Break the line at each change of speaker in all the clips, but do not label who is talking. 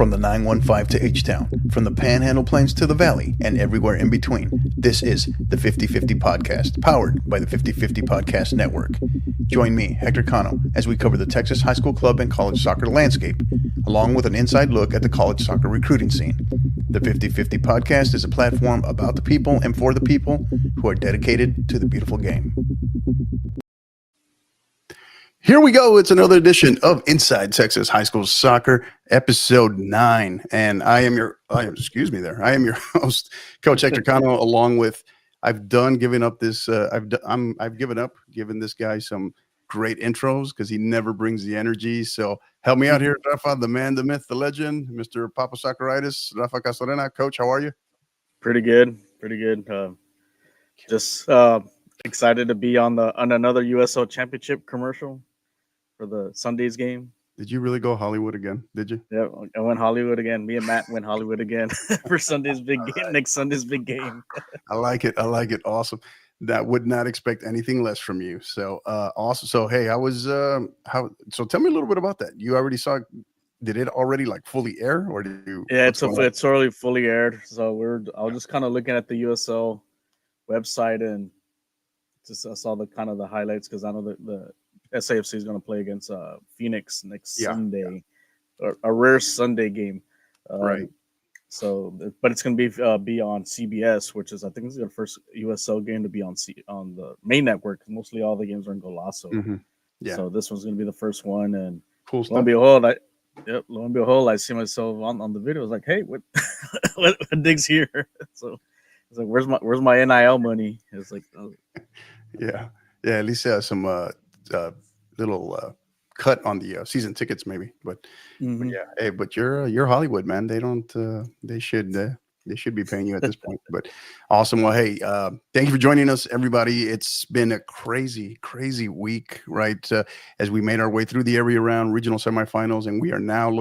From the 915 to H-Town, from the Panhandle Plains to the Valley, and everywhere in between, this is the 50/50 Podcast, powered by the 50/50 Podcast Network. Join me, Hector Cano, as we cover the Texas high school club and college soccer landscape, along with an inside look at the college soccer recruiting scene. The 50/50 Podcast is a platform about the people and for the people who are dedicated to the beautiful game. Here we go. It's another edition of Inside Texas High School Soccer, episode 9. And I am your host, Coach Hector Cano, along with I've given up this giving this guy some great intros because he never brings the energy. So help me out here, Rafa, the man, the myth, the legend, Mr. Papa Socceritis, Rafa Castorena. Coach, how are you?
Pretty good. Just excited to be on another USL Championship commercial for the Sunday's game.
Did you really go Hollywood again? Did you?
Yeah, I went Hollywood again. Me and Matt went Hollywood again for Sunday's big game. Next Sunday's big game.
I like it. Awesome. That would not expect anything less from you. So awesome. So hey, so tell me a little bit about that. You already saw. Did it already fully air, or did you?
Yeah, it's already fully aired. So I was just kind of looking at the USL website and just I saw the highlights because I know that the SAFC is going to play against Phoenix next Sunday, or a rare Sunday game,
right?
So, but it's going to be on CBS, which is I think this is the first USL game to be on the main network. Mostly all the games are in Golazo.
Mm-hmm. Yeah.
So this one's going to be the first one, and
cool stuff.
Lo and behold, I see myself on the video. I was like, hey, what digs here? So it's like, where's my NIL money? It's like, oh.
Yeah. At least some little cut on the season tickets, maybe. But yeah, hey, but you're Hollywood, man. They should be paying you at this point. But awesome. Well, hey, thank you for joining us, everybody. It's been a crazy week, right? As we made our way through the area round, regional semifinals, and we are now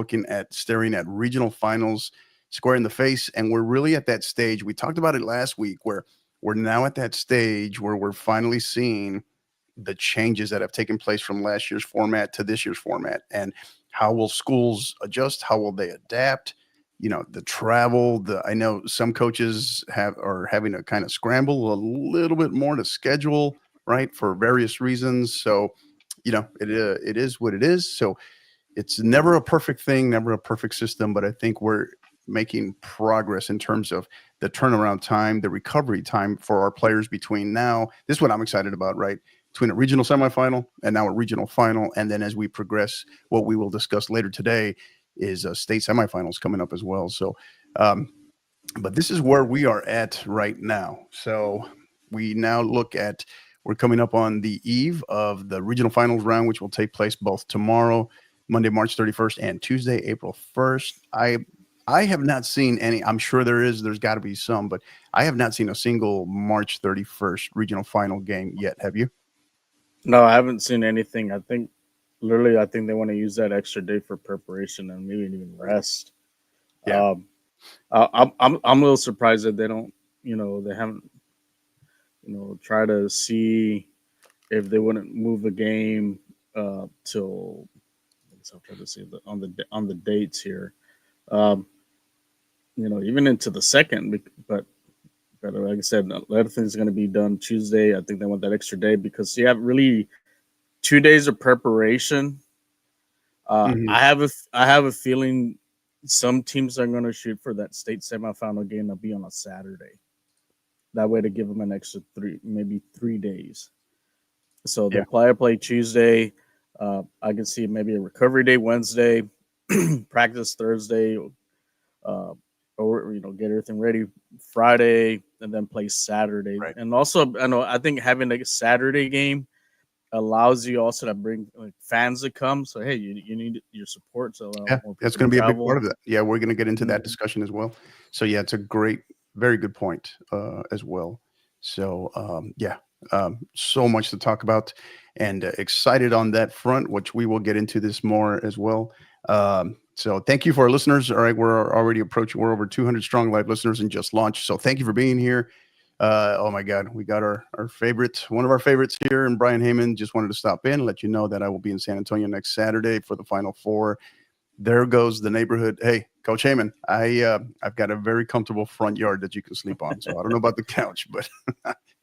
staring at regional finals square in the face. And we're really at that stage. We talked about it last week where we're now at that stage where we're finally seeing the changes that have taken place from last year's format to this year's format, and how will schools adjust? How will they adapt? The travel, I know some coaches are having to kind of scramble a little bit more to schedule, right, for various reasons. So, it is what it is. So it's never a perfect thing, never a perfect system, but I think we're making progress in terms of the turnaround time, the recovery time for our players between now. This is what I'm excited about, right? Between a regional semifinal and now a regional final. And then as we progress, what we will discuss later today is state semifinals coming up as well. So, but this is where we are at right now. So we now we're coming up on the eve of the regional finals round, which will take place both tomorrow, Monday, March 31st, and Tuesday, April 1st. I have not seen any. I'm sure there's got to be some, but I have not seen a single March 31st regional final game yet. Have you?
No, I haven't seen anything. I think they want to use that extra day for preparation and maybe even rest.
Yeah.
I'm a little surprised that they don't, they haven't, try to see if they wouldn't move the game till. I'm trying to see on the dates here. Even into the second, but like I said, a lot of things are going to be done Tuesday. I think they want that extra day because you have really 2 days of preparation. I have a feeling some teams are going to shoot for that state semifinal game to be on a Saturday. That way to give them an extra 3 days. So they'll play Tuesday. I can see maybe a recovery day Wednesday, practice Thursday, or get everything ready Friday, and then play Saturday. Right. And also, I think having a Saturday game allows you also to bring fans to come. So hey, you need your support. So
that's going to be a big part of that. Yeah, we're going to get into that discussion as well. So yeah, it's a very good point as well. So so much to talk about, and excited on that front, which we will get into this more as well. So thank you for our listeners. All right, we're over 200 strong live listeners and just launched. So thank you for being here. Oh my God, we got one of our favorites here, and Brian Heyman just wanted to stop in and let you know that I will be in San Antonio next Saturday for the Final Four there goes the neighborhood. Hey, Coach Heyman, I've got a very comfortable front yard that you can sleep on. So I don't know about the couch, but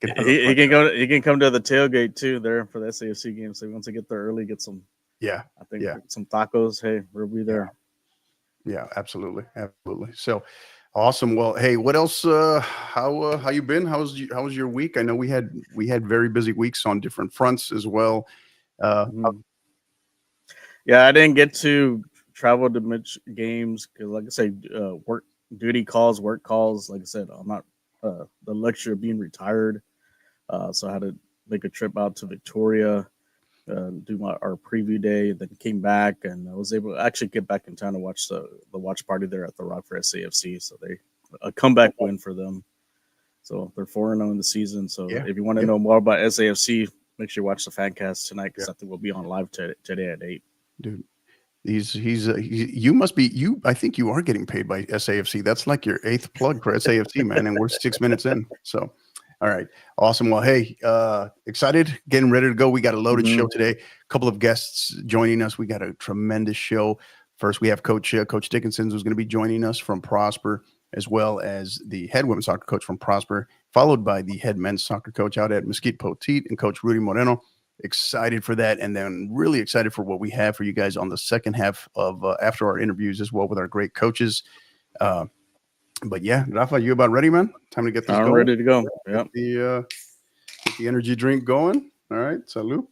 can have a
He
front
can
yard.
go. He can come to the tailgate too there for the SAFC game. So he wants to get there early, get some.
Yeah,
I think
yeah,
some tacos. Hey, we'll be
yeah,
there.
yeah. Absolutely, absolutely. So awesome. Well, hey, what else? How you been? How was your week? I know we had very busy weeks on different fronts as well.
Mhm. Yeah, I didn't get to travel to much games because, like I said, work duty calls, work calls. Like I said, I'm not the luxury of being retired, so I had to make a trip out to Victoria, do our preview day, then came back and I was able to actually get back in town to watch the watch party there at the Rockford SAFC. So they a comeback win for them. So they're 4-0 in the season. So
Yeah,
if you want to
yeah,
know more about SAFC, make sure you watch the fan cast tonight
yeah,
because I think we'll be on live today at 8.
dude. You must be you. I think you are getting paid by SAFC. That's like your eighth plug for SAFC, man. And we're 6 minutes in. So, all right, awesome. Well, hey, excited, getting ready to go. We got a loaded show today. A couple of guests joining us. We got a tremendous show. First, we have Coach Dickinson, who's going to be joining us from Prosper, as well as the head women's soccer coach from Prosper, followed by the head men's soccer coach out at Mesquite Poteet and Coach Rudy Moreno. Excited for that, and then really excited for what we have for you guys on the second half of after our interviews as well with our great coaches. Uh, but yeah, Rafa, you about ready, man? Time to get this
I'm
going.
ready to go.
Get
Yep.
the energy drink going. All right, salute.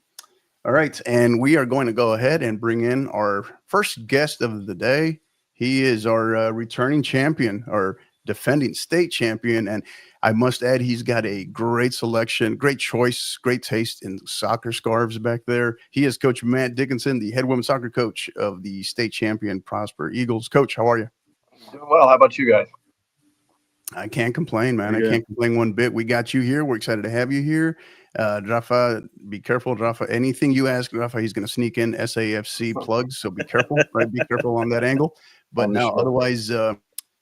All right, and we are going to go ahead and bring in our first guest of the day. He is our returning champion, our defending state champion, and I must add, he's got a great selection, great choice, great taste in soccer scarves back there. He is Coach Matt Dickinson, the head women's soccer coach of the state champion Prosper Eagles. Coach, how are you?
Doing well. How about you guys?
I can't complain, man.
Pretty
I
good.
can't complain one bit. We got you here. We're excited to have you here. Rafa, be careful, Rafa. Anything you ask Rafa, he's going to sneak in SAFC plugs. So be careful, right? Be careful on that angle. But now,
Understood.
otherwise,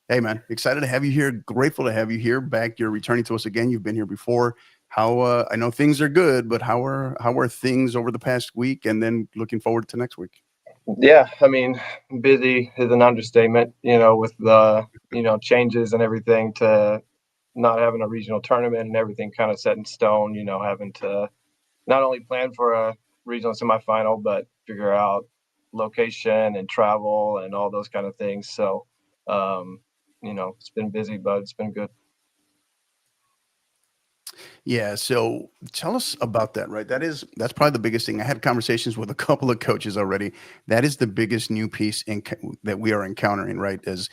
hey, man, excited to have you here. Grateful to have you here back. You're returning to us again. You've been here before. How I know things are good, but how are things over the past week, and then looking forward to next week?
Yeah, I mean, busy is an understatement, with the, changes and everything to not having a regional tournament and everything kind of set in stone, having to not only plan for a regional semifinal, but figure out location and travel and all those kind of things. So, it's been busy, but it's been good.
Yeah, so tell us about that, right? That's probably the biggest thing. I had conversations with a couple of coaches already. That is the biggest new piece that we are encountering, right? As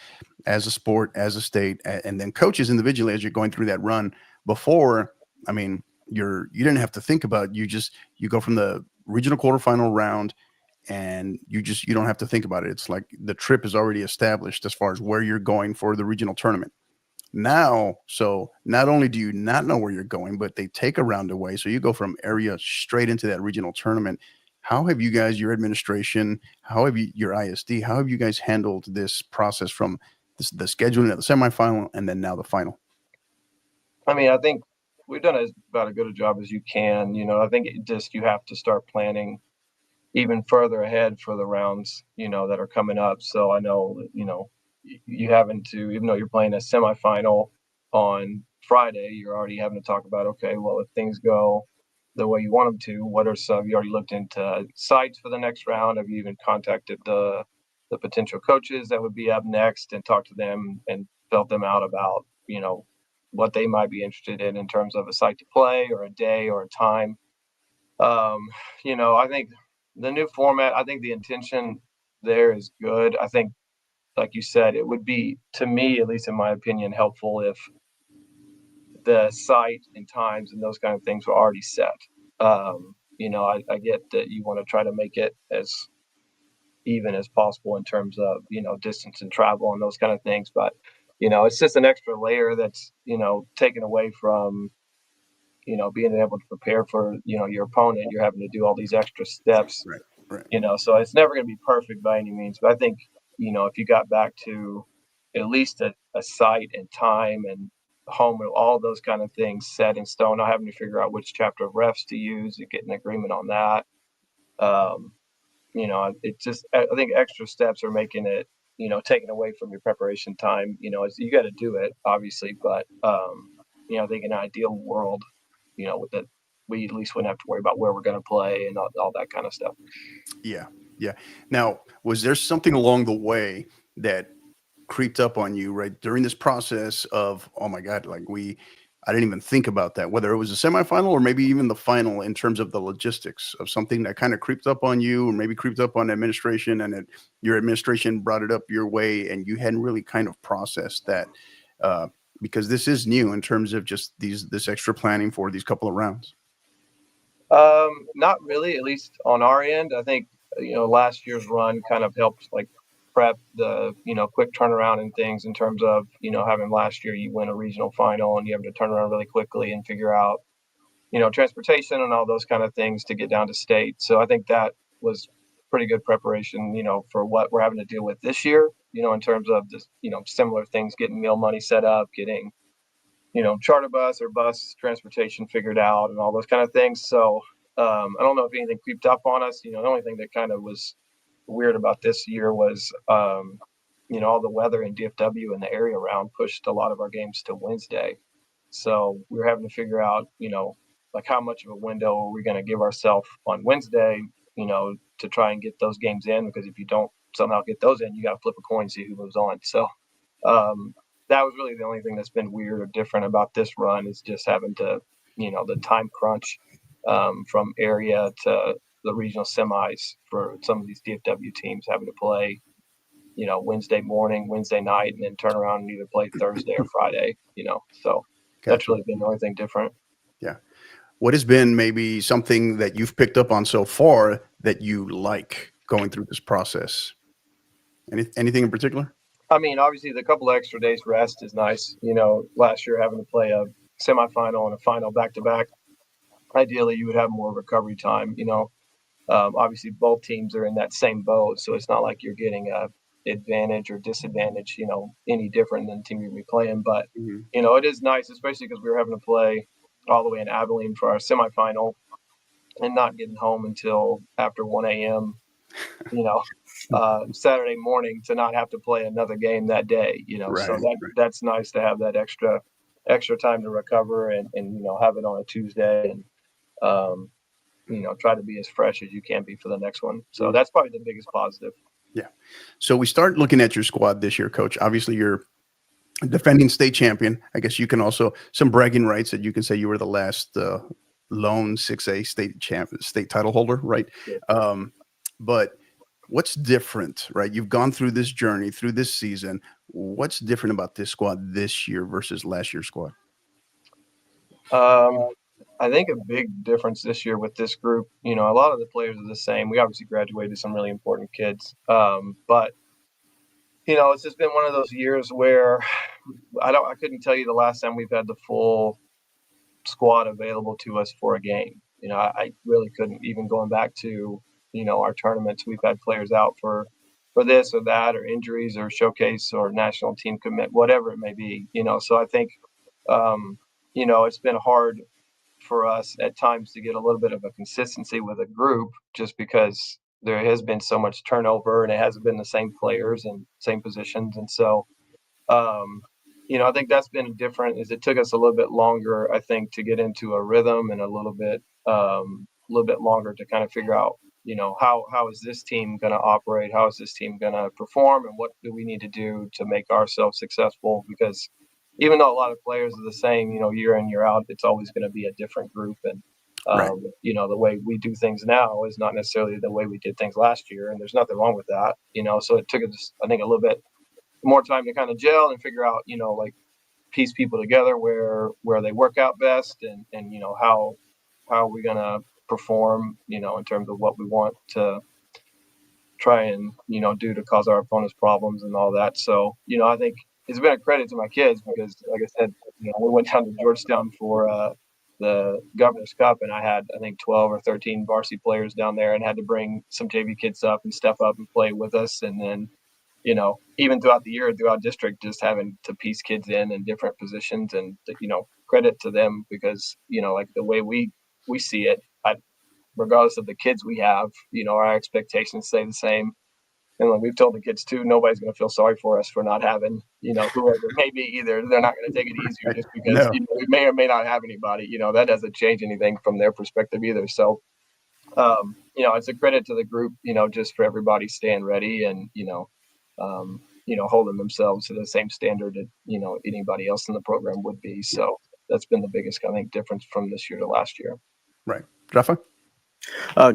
a sport, as a state, and then coaches individually as you're going through that run. Before, I mean, you didn't have to think about it. You go from the regional quarterfinal round and you don't have to think about it. It's like the trip is already established as far as where you're going for the regional tournament now. So not only do you not know where you're going, but they take a round away. So you go from area straight into that regional tournament. How have you guys, your administration, how have you, your ISD, how have you guys handled this process from the scheduling of the semifinal and then now the final?
I mean, I think we've done about as good a job as you can. I think you have to start planning even further ahead for the rounds, that are coming up. So I know, you having to, even though you're playing a semifinal on Friday, you're already having to talk about, okay, well, if things go the way you want them to, what are some, you already looked into sites for the next round? Have you even contacted the potential coaches that would be up next and talked to them and felt them out about, what they might be interested in terms of a site to play or a day or a time? Um, I think the new format, I think the intention there is good. I think, like you said, it would be, to me, at least in my opinion, helpful if the site and times and those kind of things were already set. I get that you want to try to make it as even as possible in terms of, distance and travel and those kind of things. But, it's just an extra layer that's, taken away from, being able to prepare for, your opponent. You're having to do all these extra steps,
Right, right.
so it's never going to be perfect by any means. But I think, if you got back to at least a site and time and home and all those kind of things set in stone, not having to figure out which chapter of refs to use and get an agreement on that. it just, I think extra steps are making it, taken away from your preparation time. You got to do it obviously, but I think in an ideal world, with that, we at least wouldn't have to worry about where we're going to play and all that kind of stuff.
Yeah. Yeah. Now, was there something along the way that creeped up on you right during this process of, oh my God, like I didn't even think about that, whether it was a semifinal or maybe even the final, in terms of the logistics of something that kind of creeped up on you, or maybe creeped up on administration, and your administration brought it up your way and you hadn't really kind of processed that, uh, because this is new in terms of just this extra planning for these couple of rounds.
Not really, at least on our end. I think, last year's run kind of helped like prep the, quick turnaround and things in terms of, having last year you win a regional final and you have to turn around really quickly and figure out, transportation and all those kind of things to get down to state. So I think that was pretty good preparation, for what we're having to deal with this year, in terms of just, similar things, getting meal money set up, getting, charter bus or bus transportation figured out and all those kind of things. So I don't know if anything creeped up on us. The only thing that kind of was weird about this year was, all the weather in DFW and the area around pushed a lot of our games to Wednesday. So we were having to figure out, like how much of a window are we going to give ourselves on Wednesday, to try and get those games in, because if you don't somehow get those in, you got to flip a coin, see who moves on. So that was really the only thing that's been weird or different about this run, is just having to, the time crunch from area to the regional semis for some of these DFW teams having to play, Wednesday morning, Wednesday night, and then turn around and either play Thursday or Friday, so that's really been the only thing different.
Yeah. What has been maybe something that you've picked up on so far that you like going through this process? Anything in particular?
I mean, obviously the couple of extra days rest is nice. Last year having to play a semifinal and a final back to back, ideally you would have more recovery time. Obviously both teams are in that same boat, so it's not like you're getting a advantage or disadvantage, any different than the team you'd be playing. But it is nice, especially because we were having to play all the way in Abilene for our semifinal and not getting home until after 1 a.m. Saturday morning, to not have to play another game that day.
Right,
so that's nice to have that extra time to recover and have it on a Tuesday and try to be as fresh as you can be for the next one. So that's probably the biggest positive.
Yeah. So we start looking at your squad this year, Coach. Obviously, you're defending state champion. I guess you can also some bragging rights that you can say you were the last lone 6A state title holder, right?
Yeah.
But what's different, right? You've gone through this journey, through this season. What's different about this squad this year versus last year's squad?
I think a big difference this year with this group, a lot of the players are the same. We obviously graduated some really important kids, but it's just been one of those years where I couldn't tell you the last time we've had the full squad available to us for a game. I really couldn't, even going back to, our tournaments. We've had players out for this or that, or injuries or showcase or national team commit, whatever it may be, so I think, it's been hard for us at times to get a little bit of a consistency with a group, just because there has been so much turnover and it hasn't been the same players and same positions. And so, I think that's been different, is it took us a little bit longer, I think, to get into a rhythm, and a little bit longer to kind of figure out, how is this team going to operate? How is this team going to perform? And what do we need to do to make ourselves successful? Because even though a lot of players are the same, year in, year out, it's always going to be a different group. And,
Right.
The way we do things now is not necessarily the way we did things last year. And there's nothing wrong with that, so it took us, I think, a little bit more time to kind of gel and figure out, like piece people together where they work out best, and how are we going to perform, in terms of what we want to try and, do to cause our opponents problems and all that. So, I think it's been a credit to my kids, because like I said, we went down to Georgetown for the Governor's Cup, and I had, I think, 12 or 13 varsity players down there, and had to bring some JV kids up and step up and play with us. And then, even throughout the year, throughout district, just having to piece kids in different positions, and, credit to them, because, like the way we see it, regardless of the kids we have, our expectations stay the same. And like we've told the kids too, nobody's going to feel sorry for us for not having, whoever it may be either. They're not going to take it easier just because
No.
we may or may not have anybody. That doesn't change anything from their perspective either. So, it's a credit to the group, just for everybody staying ready and, holding themselves to the same standard that, anybody else in the program would be. So that's been the biggest, I think, difference from this year to last year.
Right. Rafa?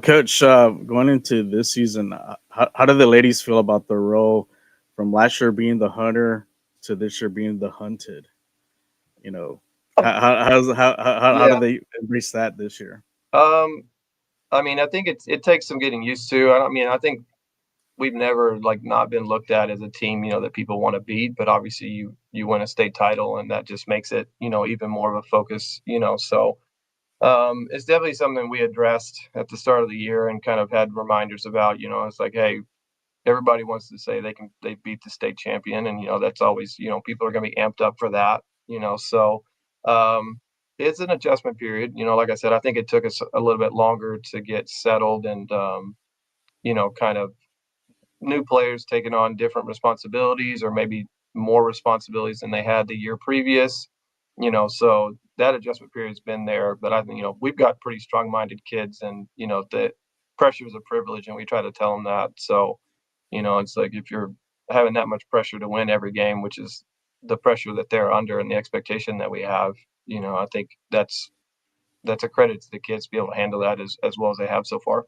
Coach, going into this season, how do the ladies feel about the role from last year being the hunter to this year being the hunted? How do
Yeah.
they embrace that this year?
I mean, I think it takes some getting used to. I think we've never not been looked at as a team, that people want to beat, but obviously you win a state title and that just makes it, even more of a focus, so it's definitely something we addressed at the start of the year and kind of had reminders about, it's like, hey, everybody wants to say they beat the state champion, and that's always, people are going to be amped up for that, so it's an adjustment period. Like I said, I think it took us a little bit longer to get settled and kind of new players taking on different responsibilities or maybe more responsibilities than they had the year previous, so that adjustment period's been there. But I think, we've got pretty strong-minded kids, and, the pressure is a privilege, and we try to tell them that. So, it's like if you're having that much pressure to win every game, which is the pressure that they're under and the expectation that we have, I think that's a credit to the kids to be able to handle that as well as they have so far.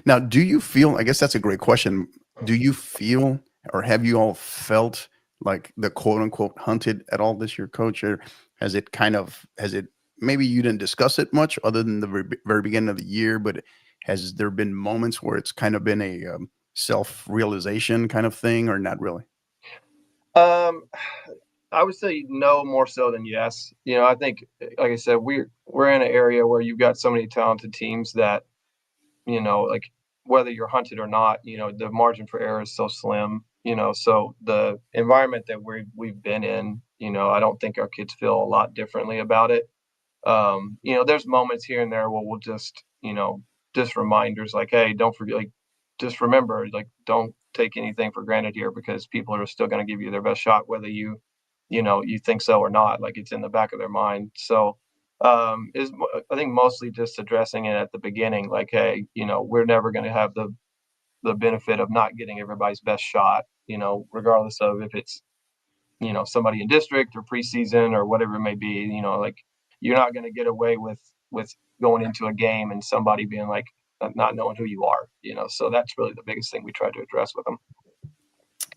Now, do you feel, I guess that's a great question. Do you feel, or have you all felt like the quote unquote hunted at all this year, coach? Or has it, maybe you didn't discuss it much other than the very beginning of the year, but has there been moments where it's kind of been a self-realization kind of thing, or not really?
I would say no more so than yes. I think, like I said, we're in an area where you've got so many talented teams that, like whether you're hunted or not, the margin for error is so slim, so the environment that we've been in, I don't think our kids feel a lot differently about it. There's moments here and there where we'll just reminders like, hey, don't forget, like, just remember, like, don't take anything for granted here because people are still going to give you their best shot, whether you think so or not. Like, it's in the back of their mind. So is I think mostly just addressing it at the beginning, like, hey, we're never going to have the benefit of not getting everybody's best shot, regardless of if it's somebody in district or preseason or whatever it may be. Like, you're not going to get away with going into a game and somebody being like not knowing who you are. So that's really the biggest thing we try to address with them.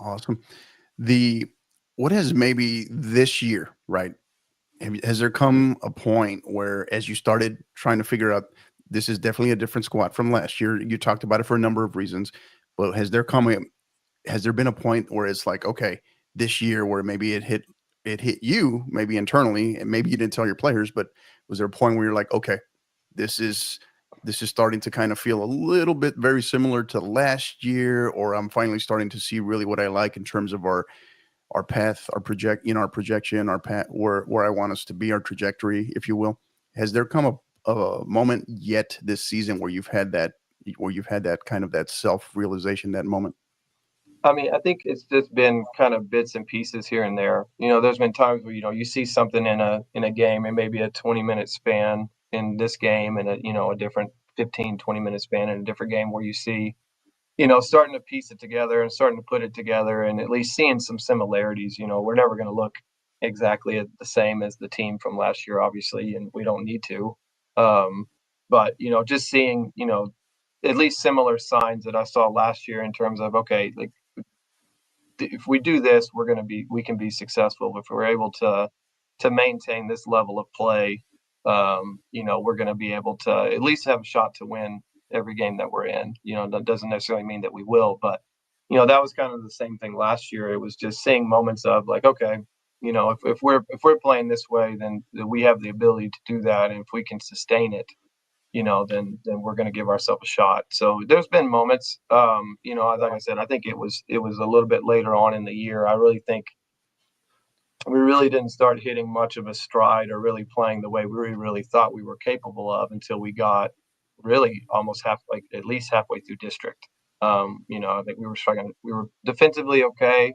Awesome. What has maybe this year, right? Has there come a point where, as you started trying to figure out, this is definitely a different squad from last year? You talked about it for a number of reasons, but has there been a point where it's like, okay, this year where maybe it hit you, maybe internally, and maybe you didn't tell your players, but was there a point where you're like, okay, this is starting to kind of feel a little bit very similar to last year, or I'm finally starting to see really what I like in terms of our path, our projection, our path, where I want us to be, our trajectory, if you will. Has there come a moment yet this season where you've had that kind of that self-realization, that moment?
I mean, I think it's just been kind of bits and pieces here and there. There's been times where, you see something in a game and maybe a 20-minute span in this game and a different 15, 20-minute span in a different game where you see, starting to piece it together and starting to put it together and at least seeing some similarities. We're never going to look exactly the same as the team from last year, obviously, and we don't need to. But, just seeing, at least similar signs that I saw last year in terms of, okay, like, if we do this, we can be successful. If we're able to maintain this level of play, we're going to be able to at least have a shot to win every game that we're in. That doesn't necessarily mean that we will, but that was kind of the same thing last year. It was just seeing moments of like, okay, if we're playing this way, then we have the ability to do that, and if we can sustain it, then we're going to give ourselves a shot. So there's been moments, like I said, I think it was a little bit later on in the year. I really think we really didn't start hitting much of a stride or really playing the way we really thought we were capable of until we got, really almost at least halfway through district. I think we were struggling. We were defensively okay,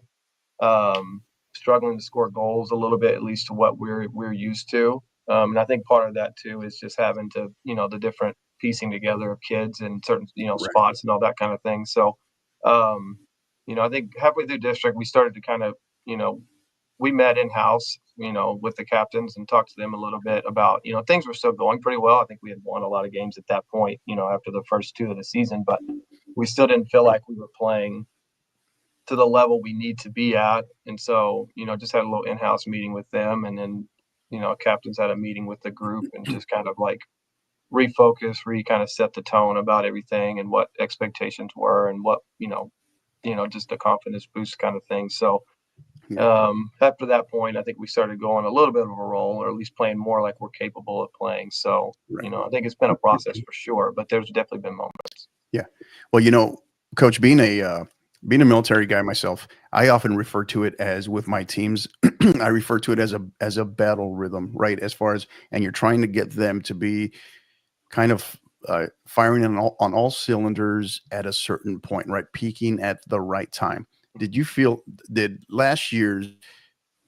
struggling to score goals a little bit, at least to what we're used to. And I think part of that too is just having to, the different piecing together of kids and certain,
Right.
spots and all that kind of thing. So, I think halfway through district, we started to kind of, we met in house, with the captains and talked to them a little bit about, things were still going pretty well. I think we had won a lot of games at that point, after the first two of the season, but we still didn't feel like we were playing to the level we need to be at. And so, just had a little in-house meeting with them. And then, captains had a meeting with the group and just kind of like refocus, kind of set the tone about everything and what expectations were and what, just a confidence boost kind of thing. So, after that point, I think we started going a little bit of a roll, or at least playing more like we're capable of playing. So,
Right.
I think it's been a process for sure, but there's definitely been moments.
Yeah. Well, Coach, being a military guy myself, I often refer to it as with my teams, I refer to it as a battle rhythm, right? As far as, and you're trying to get them to be kind of firing on all cylinders at a certain point, right? Peaking at the right time. Did last year's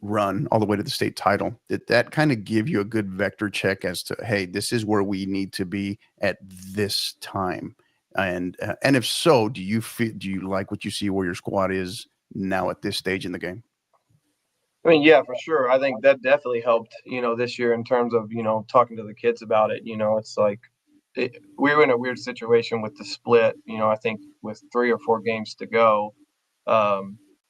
run all the way to the state title, did that kind of give you a good vector check as to, hey, this is where we need to be at this time? And if so, do you like what you see where your squad is now at this stage in the game?
I mean, yeah, for sure. I think that definitely helped, this year in terms of, talking to the kids about it. It's like we were in a weird situation with the split. I think with 3 or 4 games to go,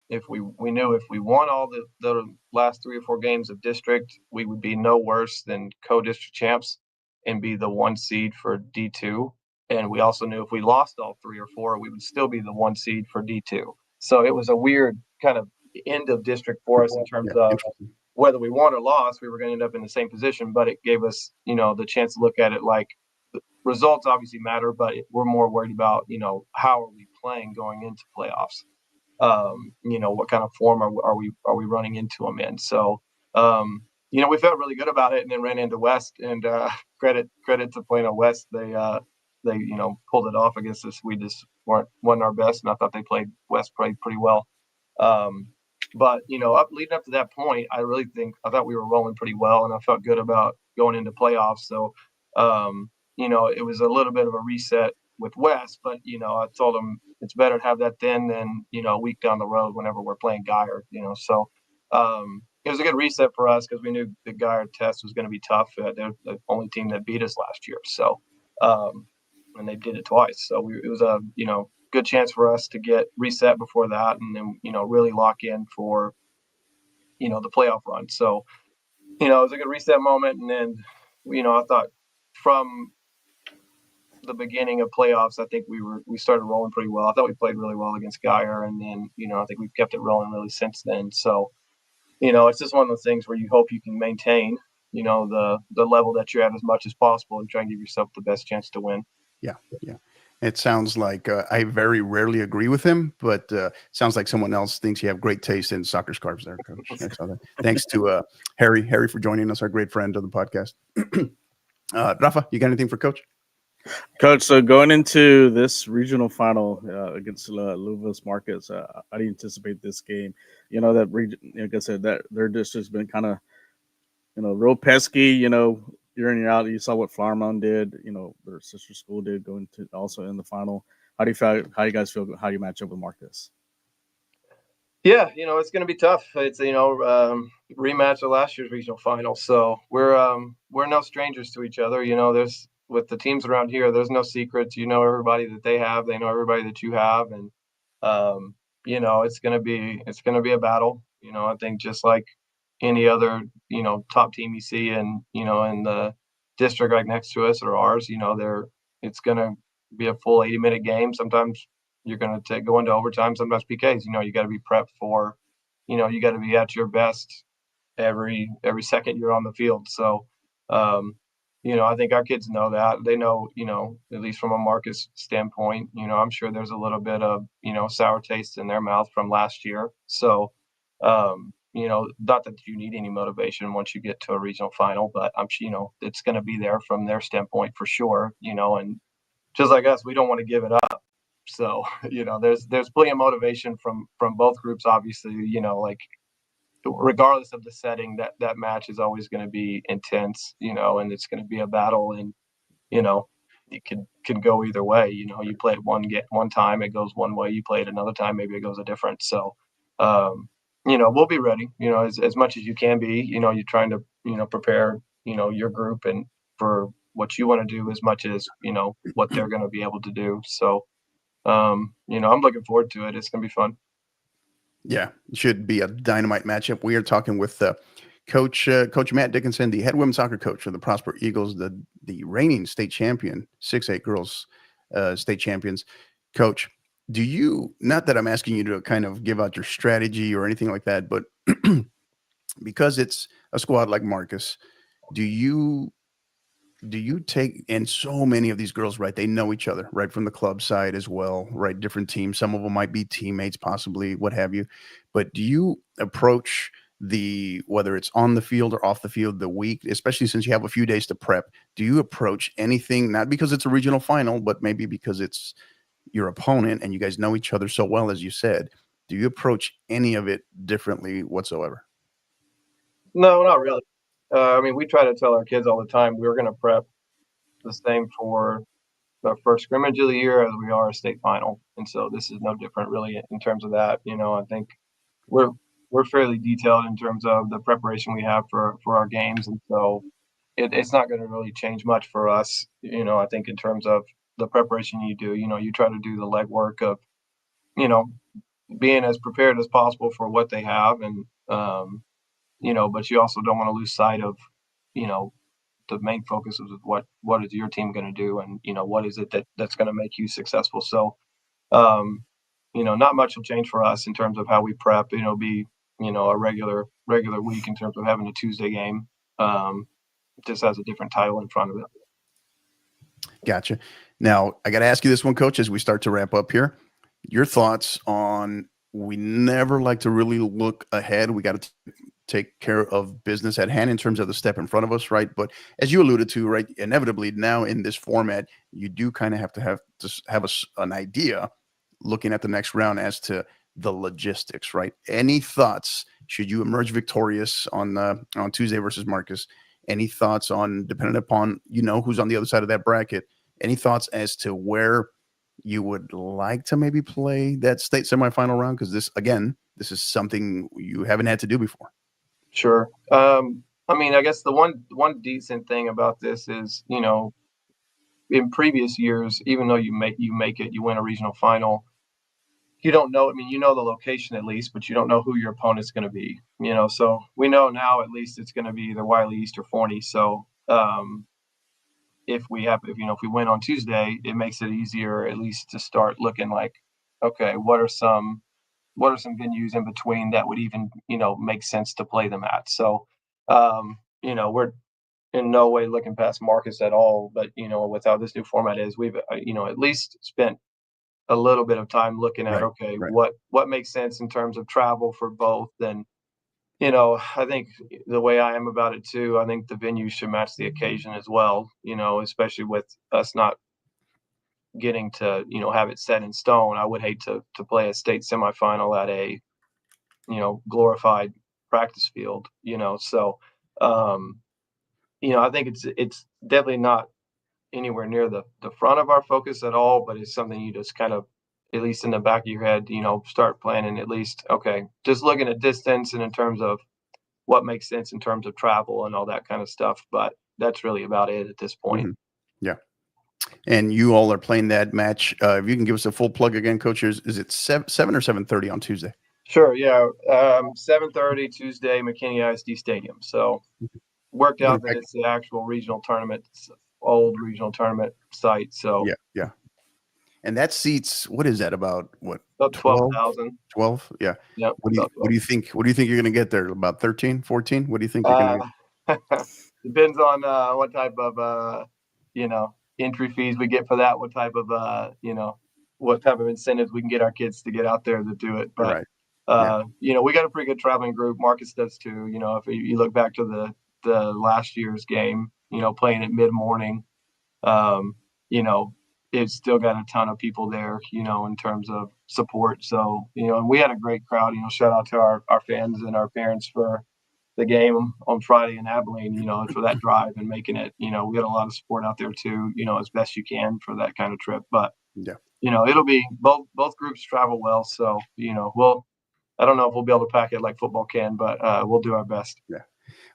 if we knew if we won all the last 3 or 4 games of district, we would be no worse than co-district champs and be the 1 seed for D2. And we also knew if we lost all 3 or 4, we would still be the 1 seed for D2. So it was a weird kind of end of district for us in terms
Yeah,
of
interesting.
whether we won or lost, we were going to end up in the same position, but it gave us, the chance to look at it like the results obviously matter, but we're more worried about, how are we playing going into playoffs? What kind of form are we running into them in? So, we felt really good about it, and then ran into West, and credit to Plano West. They pulled it off against us. We just wasn't our best, and I thought West played pretty well. But leading up to that point, I thought we were rolling pretty well, and I felt good about going into playoffs. So, it was a little bit of a reset with West, but I told them it's better to have that then than a week down the road whenever we're playing Geyer. So it was a good reset for us because we knew the Geyer test was going to be tough. They're the only team that beat us last year, so and they did it twice. So it was a good chance for us to get reset before that, and then really lock in for the playoff run. So it was a good reset moment, and then I thought from the beginning of playoffs, I think we started rolling pretty well. I thought we played really well against Geyer, and then I think we've kept it rolling really since then. So it's just one of those things where you hope you can maintain the level that you're at as much as possible and try and give yourself the best chance to win.
Yeah, yeah. It sounds like I very rarely agree with him, but sounds like someone else thinks you have great taste in soccer scarves there, Coach. Thanks to Harry for joining us, our great friend of the podcast. Rafa, you got anything for Coach?
Coach, so going into this regional final against Louisville's Marcus, how do you anticipate this game? That region, like I said, that their district's been kind of, real pesky, year in, year out. You saw what Flowermound did, their sister school did going to also in the final. How do you guys feel how you match up with Marcus?
Yeah, it's going to be tough. It's rematch of last year's regional final, so we're no strangers to each other. There's with the teams around here, there's no secrets. Everybody that they have, they know everybody that you have, and it's gonna be a battle. I think just like any other top team you see, and in the district right next to us or ours, it's gonna be a full 80-minute game. Sometimes you're gonna go into overtime. Sometimes PKs. You got to be prepped for. You got to be at your best every second you're on the field. So, I think our kids know that. They know, at least from a Marcus standpoint, I'm sure there's a little bit of, sour taste in their mouth from last year. So, not that you need any motivation once you get to a regional final, but I'm sure, it's going to be there from their standpoint for sure, and just like us, we don't want to give it up. So, there's plenty of motivation from both groups, obviously, like regardless of the setting, that match is always going to be intense, and it's going to be a battle, and, it can go either way. You play it one time, it goes one way, you play it another time, maybe it goes a different. So, we'll be ready, as much as you can be, you're trying to, prepare, your group and for what you want to do as much as, what they're going to be able to do. So, I'm looking forward to it. It's going to be fun.
Yeah, it should be a dynamite matchup. We are talking with Coach Matt Dickinson, the head women's soccer coach for the Prosper Eagles, the reigning state champion, 6'8" girls state champions. Coach, do you, not that I'm asking you to kind of give out your strategy or anything like that, but because it's a squad like Marcus, do you take, and so many of these girls, right, they know each other, right, from the club side as well, right, different teams, some of them might be teammates, possibly, what have you, but do you approach whether it's on the field or off the field, the week, especially since you have a few days to prep, do you approach anything, not because it's a regional final, but maybe because it's your opponent and you guys know each other so well, as you said, do you approach any of it differently whatsoever?
No, not really. We try to tell our kids all the time we're going to prep the same for the first scrimmage of the year as we are a state final, and so this is no different really in terms of that. I think we're fairly detailed in terms of the preparation we have for our games, and so it's not going to really change much for us. I think in terms of the preparation you do, you try to do the legwork of being as prepared as possible for what they have, and but you also don't want to lose sight of, the main focus of what is your team going to do, and what is it that's going to make you successful. So, not much will change for us in terms of how we prep. Be a regular week in terms of having a Tuesday game. Just has a different title in front of it.
Gotcha. Now I got to ask you this one, Coach, as we start to wrap up here. Your thoughts on, we never like to really look ahead. We got to take care of business at hand in terms of the step in front of us, right? But as you alluded to, right, inevitably now in this format, you do kind of have to have an idea looking at the next round as to the logistics, right? Any thoughts, should you emerge victorious on Tuesday versus Marcus? Any thoughts on, depending upon, who's on the other side of that bracket, any thoughts as to where you would like to maybe play that state semifinal round? Because this is something you haven't had to do before.
Sure. I guess the one decent thing about this is, in previous years, even though you win a regional final, you don't know. You know the location at least, but you don't know who your opponent's going to be. So we know now at least it's going to be either Wiley East or Forney. So if we win on Tuesday, it makes it easier at least to start looking like, okay, what are some venues in between that would even, make sense to play them at. So, we're in no way looking past Marcus at all, but, with how this new format is, we've, at least spent a little bit of time looking at, right. What makes sense in terms of travel for both. And, I think the way I am about it too, I think the venue should match the occasion as well, especially with us not getting to, have it set in stone. I would hate to play a state semifinal at a, glorified practice field, so, I think it's definitely not anywhere near the front of our focus at all, but it's something you just kind of, at least in the back of your head, start planning at least, okay, just looking at distance and in terms of what makes sense in terms of travel and all that kind of stuff. But that's really about it at this point.
Mm-hmm. Yeah. And you all are playing that match. If you can give us a full plug again, Coach, is it 7 or 7:30 on Tuesday?
Sure. Yeah. 7:30 Tuesday, McKinney ISD Stadium. So worked out that it's the actual regional tournament, old regional tournament site. So
yeah. And that seats, what is that, about
12,000?
12? Yeah.
Yep.
What do you think you're going to get there? About 13, 14? What do you think you're going to
get? Depends on what type of entry fees we get for that, what type of incentives we can get our kids to get out there to do it. But right. We got a pretty good traveling group. Marcus does too. If you look back to the last year's game, playing at mid-morning, it's still got a ton of people there, in terms of support. So, and we had a great crowd. Shout out to our fans and our parents for the game on Friday in Abilene, for that drive and making it. We had a lot of support out there too, as best you can for that kind of trip. But
Yeah.
It'll be both groups travel well. So, I don't know if we'll be able to pack it like football can, but we'll do our best.
Yeah.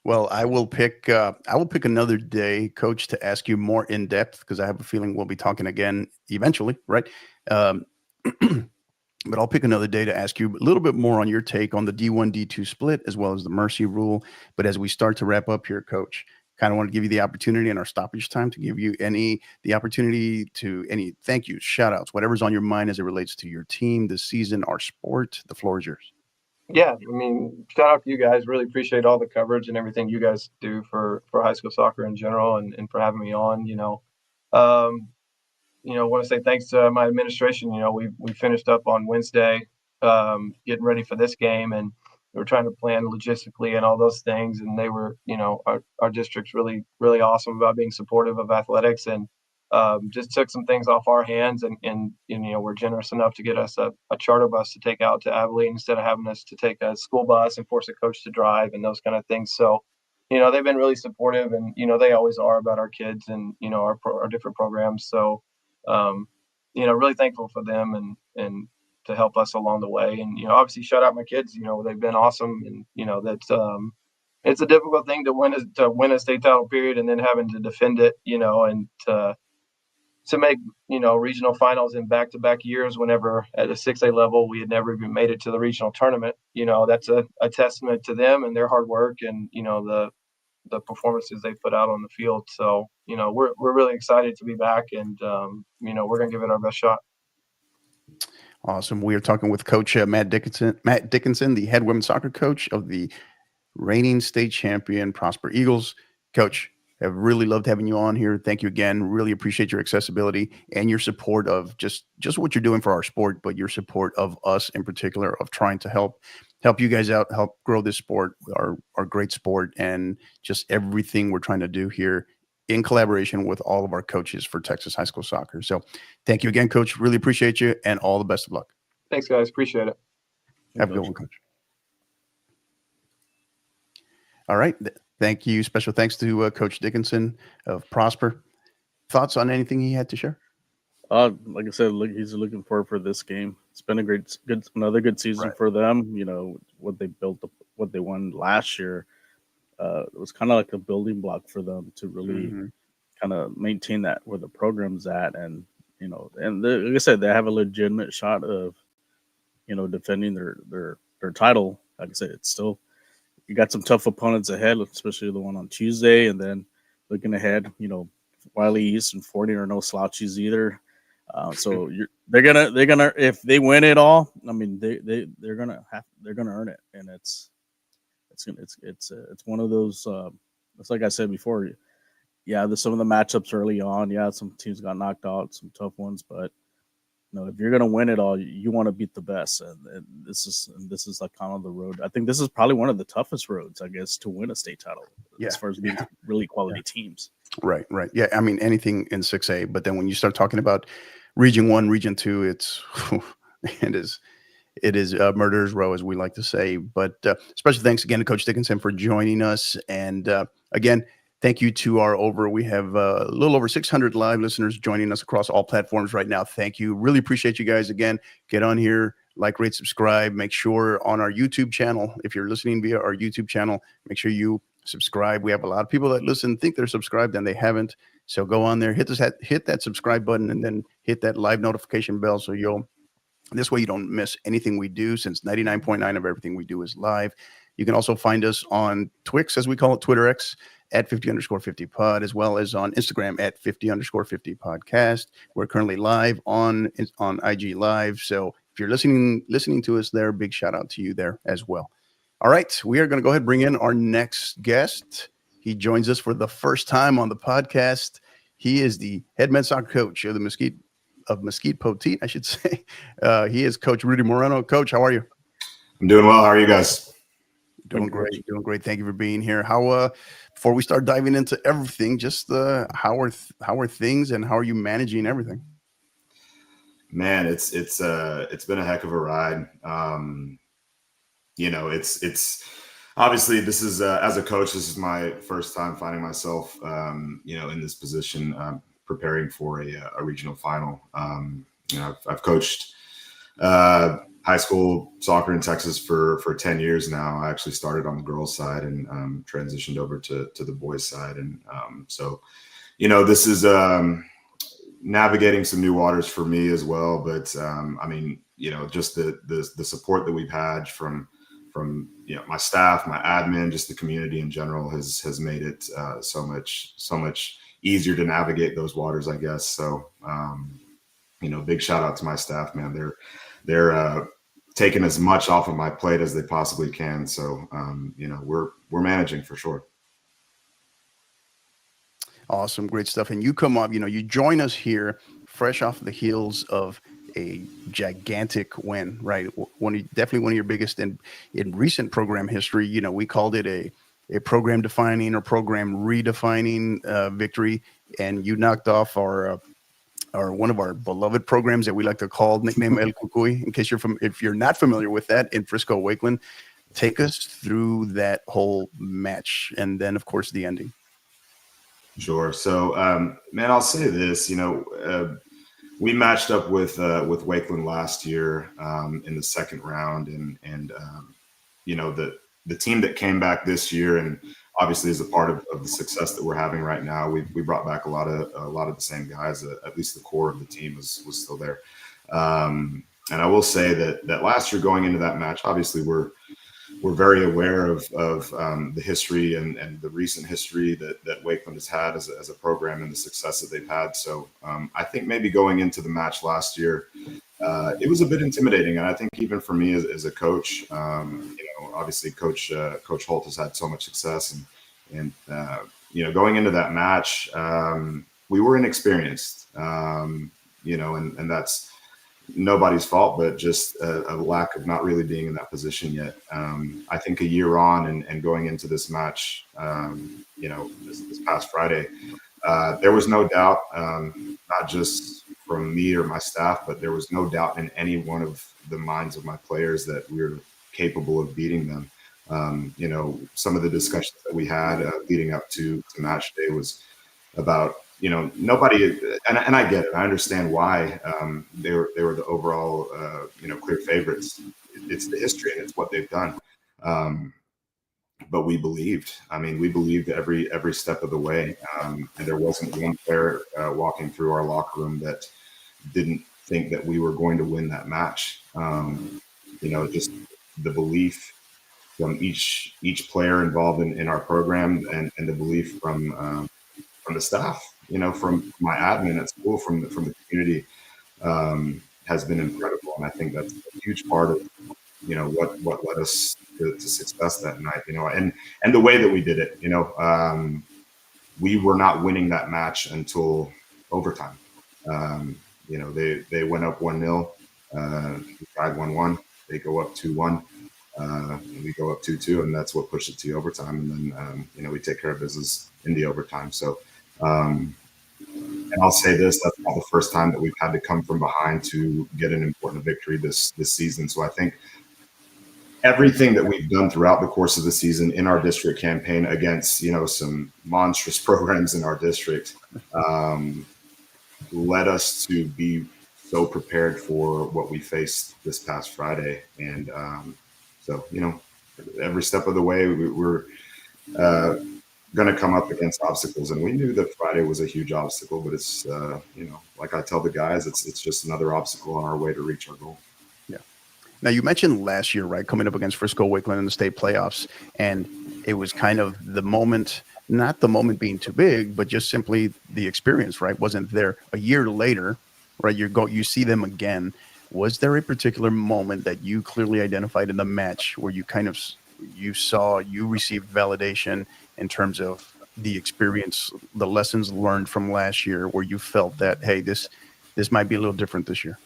Well, I will pick another day, Coach, to ask you more in depth, because I have a feeling we'll be talking again eventually, right? But I'll pick another day to ask you a little bit more on your take on the D1, D2 split, as well as the mercy rule. But as we start to wrap up here, Coach, kind of want to give you the opportunity in our stoppage time to give you the opportunity to any thank yous, shout outs, whatever's on your mind as it relates to your team, this season, our sport. The floor is yours.
Yeah, shout out to you guys. Really appreciate all the coverage and everything you guys do for high school soccer in general, and for having me on. Want to say thanks to my administration. We finished up on Wednesday, getting ready for this game, and we were trying to plan logistically and all those things. And they were, our district's really, really awesome about being supportive of athletics, and just took some things off our hands. And we're generous enough to get us a charter bus to take out to Abilene instead of having us to take a school bus and force a coach to drive and those kind of things. So, they've been really supportive, and they always are about our kids and our different programs. So, really thankful for them and to help us along the way. And, obviously shout out my kids, they've been awesome. And, that's, it's a difficult thing to win a state title period, and then having to defend it, and to make, regional finals in back-to-back years, whenever at a 6A level, we had never even made it to the regional tournament. That's a testament to them and their hard work, and, the performances they put out on the field. So, we're really excited to be back, and, we're going to give it our best shot.
Awesome. We are talking with Coach Matt Dickinson, the head women's soccer coach of the reigning state champion Prosper Eagles. Coach, I've really loved having you on here. Thank you again. Really appreciate your accessibility and your support of just what you're doing for our sport, but your support of us in particular, of trying to help you guys out, help grow this sport, our great sport, and just everything we're trying to do here in collaboration with all of our coaches for Texas high school soccer. So thank you again, Coach. Really appreciate you, and all the best of luck.
Thanks, guys. Appreciate it.
Have a good one, Coach. All right. Thank you. Special thanks to Coach Dickinson of Prosper. Thoughts on anything he had to share?
Like I said, he's looking forward for this game. It's been another good season for them. What they built, what they won last year. It was kind of like a building block for them to really kind of maintain that where the program's at, and like I said, they have a legitimate shot of defending their title. Like I said, it's still, you got some tough opponents ahead, especially the one on Tuesday, and then looking ahead, Wiley East and 40 are no slouches either. So they're gonna if they win it all, they're gonna earn it, and it's one of those. It's like I said before. Yeah, there's some of the matchups early on. Yeah, some teams got knocked out, some tough ones, but if you're gonna win it all, you want to beat the best, and this is like kind of the road. I think this is probably one of the toughest roads, I guess, to win a state title as far as being really quality teams. Right.
Yeah, anything in 6A, but then when you start talking about Region 1, Region 2, it is murderer's row, as we like to say. But special thanks again to Coach Dickinson for joining us, and again, thank you to we have a little over 600 live listeners joining us across all platforms right now. Thank you. Really appreciate you guys. Again, get on here, like, rate, subscribe. Make sure on our YouTube channel, if you're listening via our YouTube channel, make sure you subscribe. We have a lot of people that listen, think they're subscribed, and they haven't. So go on there, hit that subscribe button, and then hit that live notification bell, so this way you don't miss anything we do, since 99.9 of everything we do is live. You can also find us on Twix, as we call it, Twitter X, at 50_50pod, as well as on Instagram at 50_50 podcast. We're currently live on IG Live. So if you're listening to us there, big shout out to you there as well. All right, we are going to go ahead and bring in our next guest. He joins us for the first time on the podcast. He is the head men's soccer coach of the Mesquite Poteet, I should say. He is Coach Rudy Moreno. Coach, how are you?
I'm doing well. How are you guys?
Doing great. Thank you for being here. How before we start diving into everything, just how are things, and how are you managing everything?
Man, it's been a heck of a ride. It's obviously this is as a coach, this is my first time finding myself, in this position, preparing for a regional final. I've coached high school soccer in Texas for 10 years now. I actually started on the girls' side and transitioned over to the boys' side, and so this is navigating some new waters for me as well. But just the support that we've had from my staff, my admin, just the community in general has made it so much easier to navigate those waters, I guess. So big shout out to my staff, man. They're taking as much off of my plate as they possibly can. So we're managing for sure.
Awesome, great stuff. And you come up, you join us here fresh off the heels of a gigantic win, right? Definitely one of your biggest in recent program history. We called it a program defining or program redefining victory, and you knocked off our one of our beloved programs that we like to call, nickname El Cucuy. In case if you're not familiar with that, in Frisco Wakeland, take us through that whole match, and then of course the ending.
Sure. So, man, I'll say this. We matched up with Wakeland last year in the second round, and the team that came back this year, and obviously is a part of the success that we're having right now. We brought back a lot of the same guys. At least the core of the team was still there. And I will say that last year, going into that match, obviously we're very aware of the history and the recent history that Wakeland has had as a program and the success that they've had. So I think maybe going into the match last year, it was a bit intimidating. And I think even for me as a coach, obviously Coach Holt has had so much success, and going into that match, we were inexperienced, and that's nobody's fault, but just a lack of not really being in that position yet. I think a year on and going into this match, this past Friday, there was no doubt, not just from me or my staff, but there was no doubt in any one of the minds of my players that we were capable of beating them. Some of the discussions that we had leading up to match day was about, nobody, and I get it. I understand why they were the overall, clear favorites. It's the history and it's what they've done. But we believed. We believed every step of the way. And there wasn't one player walking through our locker room that didn't think that we were going to win that match. Just the belief from each player involved in our program, and the belief from the staff, from my admin at school, from the community, has been incredible. And I think that's a huge part of, what led us to success that night, and the way that we did it. We were not winning that match until overtime. They went up 1-0, we tied 1-1, they go up 2-1. We go up 2-2, and that's what pushed it to overtime. And then, we take care of business in the overtime. So, and I'll say this, that's not the first time that we've had to come from behind to get an important victory this season. So I think everything that we've done throughout the course of the season in our district campaign against, some monstrous programs in our district, led us to be so prepared for what we faced this past Friday. And, so, every step of the way, we're going to come up against obstacles. And we knew that Friday was a huge obstacle, but it's, like I tell the guys, it's just another obstacle on our way to reach our goal.
Yeah. Now, you mentioned last year, right, coming up against Frisco Wakeland in the state playoffs, and it was kind of the moment, not the moment being too big, but just simply the experience, right, wasn't there. A year later, right, you see them again. Was there a particular moment that you clearly identified in the match where you you received validation in terms of the experience, the lessons learned from last year, where you felt that, hey, this might be a little different this year?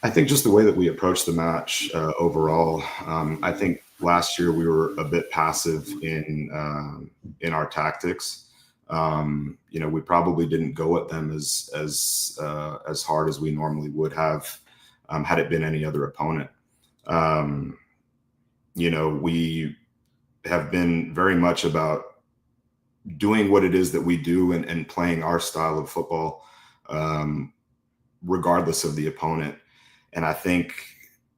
I think just the way that we approached the match overall. I think last year we were a bit passive in our tactics. We probably didn't go at them as hard as we normally would have had it been any other opponent. We have been very much about doing what it is that we do and playing our style of football, regardless of the opponent. And I think